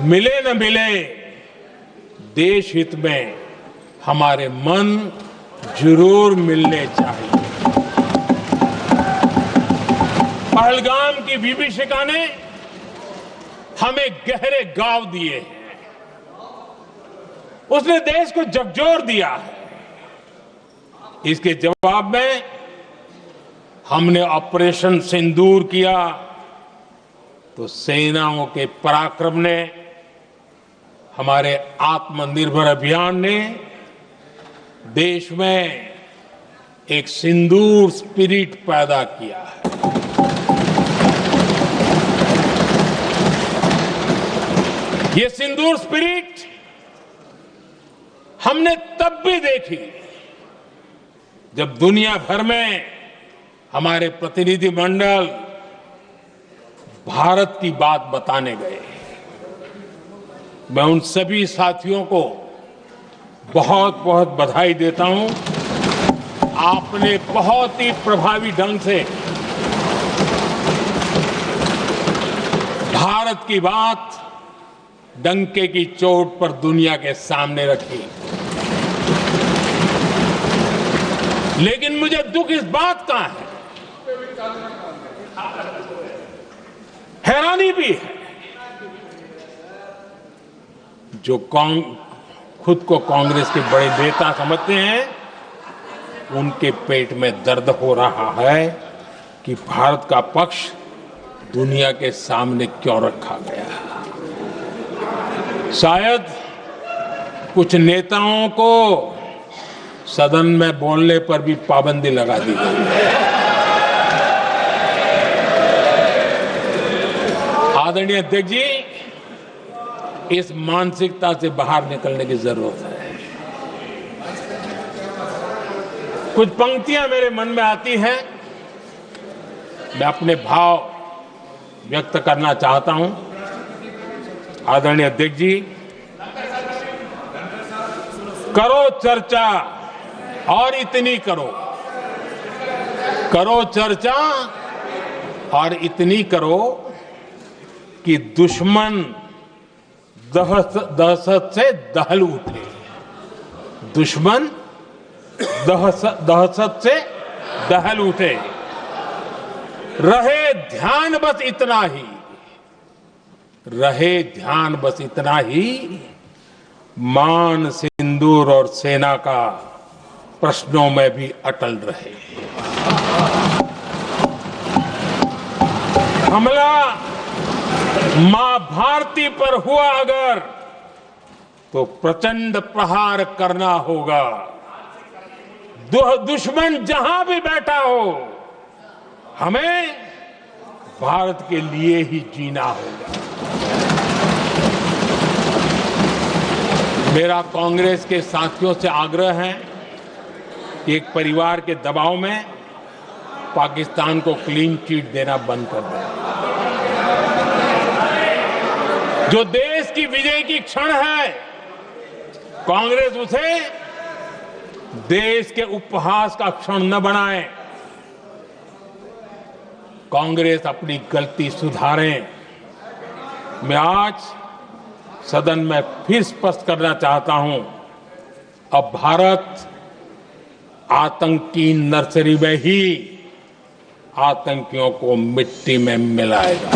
मिले न मिले, देश हित में हमारे मन जरूर मिलने चाहिए। पहलगाम की विभीषिका ने हमें गहरे घाव दिए हैं, उसने देश को झकझोर दिया है। इसके जवाब में हमने ऑपरेशन सिंदूर किया तो सेनाओं के पराक्रम ने, हमारे आत्मनिर्भर अभियान ने देश में एक सिंदूर स्पिरिट पैदा किया है। ये सिंदूर स्पिरिट हमने तब भी देखी जब दुनिया भर में हमारे प्रतिनिधि मंडल भारत की बात बताने गए। मैं उन सभी साथियों को बहुत बहुत बधाई देता हूं। आपने बहुत ही प्रभावी ढंग से भारत की बात डंके की चोट पर दुनिया के सामने रखी। लेकिन मुझे दुख इस बात का है, हैरानी भी है, जो खुद को कांग्रेस के बड़े नेता समझते हैं, उनके पेट में दर्द हो रहा है कि भारत का पक्ष दुनिया के सामने क्यों रखा गया। शायद कुछ नेताओं को सदन में बोलने पर भी पाबंदी लगा दी गई है। आदरणीय अध्यक्ष जी, इस मानसिकता से बाहर निकलने की जरूरत है। कुछ पंक्तियां मेरे मन में आती हैं, मैं अपने भाव व्यक्त करना चाहता हूं। आदरणीय अध्यक्ष जी, करो चर्चा और इतनी करो, करो चर्चा और इतनी करो कि दुश्मन दहशत से दहल उठे। दुश्मन दहशत से दहल उठे। रहे ध्यान बस इतना ही, रहे ध्यान बस इतना ही, मान सिंदूर और सेना का प्रश्नों में भी अटल रहे। हमला मां भारती पर हुआ अगर, तो प्रचंड प्रहार करना होगा। दुश्मन जहां भी बैठा हो, हमें भारत के लिए ही जीना होगा। मेरा कांग्रेस के साथियों से आग्रह है कि एक परिवार के दबाव में पाकिस्तान को क्लीन चिट देना बंद कर दें। जो देश की विजय की क्षण है, कांग्रेस उसे देश के उपहास का क्षण न बनाए। कांग्रेस अपनी गलती सुधारें। मैं आज सदन में फिर स्पष्ट करना चाहता हूं, अब भारत आतंक की नर्सरी में ही आतंकियों को मिट्टी में मिलाएगा।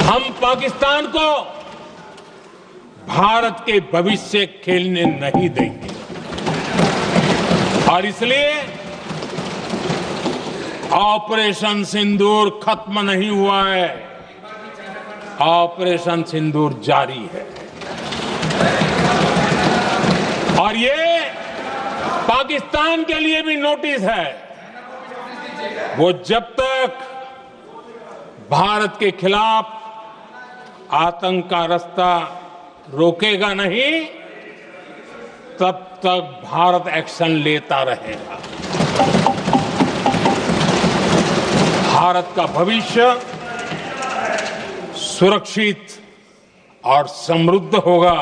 हम पाकिस्तान को भारत के भविष्य खेलने नहीं देंगे और इसलिए ऑपरेशन सिंदूर खत्म नहीं हुआ है, ऑपरेशन सिंदूर जारी है। और ये पाकिस्तान के लिए भी नोटिस है। वो जब तक भारत के खिलाफ आतंक का रास्ता रोकेगा नहीं, तब तक भारत एक्शन लेता रहेगा। भारत का भविष्य सुरक्षित और समृद्ध होगा,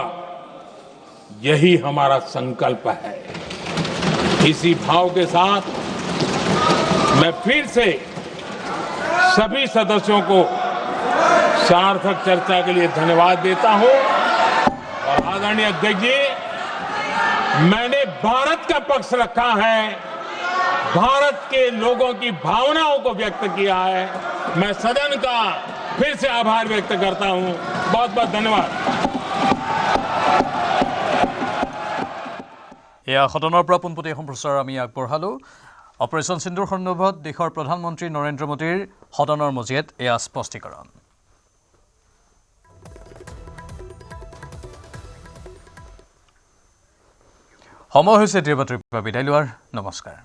यही हमारा संकल्प है। इसी भाव के साथ मैं फिर से सभी सदस्यों को सार्थक चर्चा के लिए धन्यवाद देता हूं। और आदरणीय अध्यक्ष जी, मैंने भारत का पक्ष रखा है, भारत के लोगों की भावनाओं को व्यक्त किया है। मैं सदन का फिर से आभार व्यक्त करता हूं। बहुत बहुत धन्यवाद। এয়া সদনৰ পৰা পোনপটীয়া সম্প্ৰচাৰ আমি আগবঢ়ালোঁ অপাৰেশ্যন সিন্দুৰ সন্দৰ্ভত দেশৰ প্ৰধানমন্ত্ৰী নৰেন্দ্ৰ মোদীৰ সদনৰ মজিয়াত এয়া স্পষ্টীকৰণ সময় হৈছে দেৱবাৰ্তাৰ পৰা বিদায় লোৱাৰ নমস্কাৰ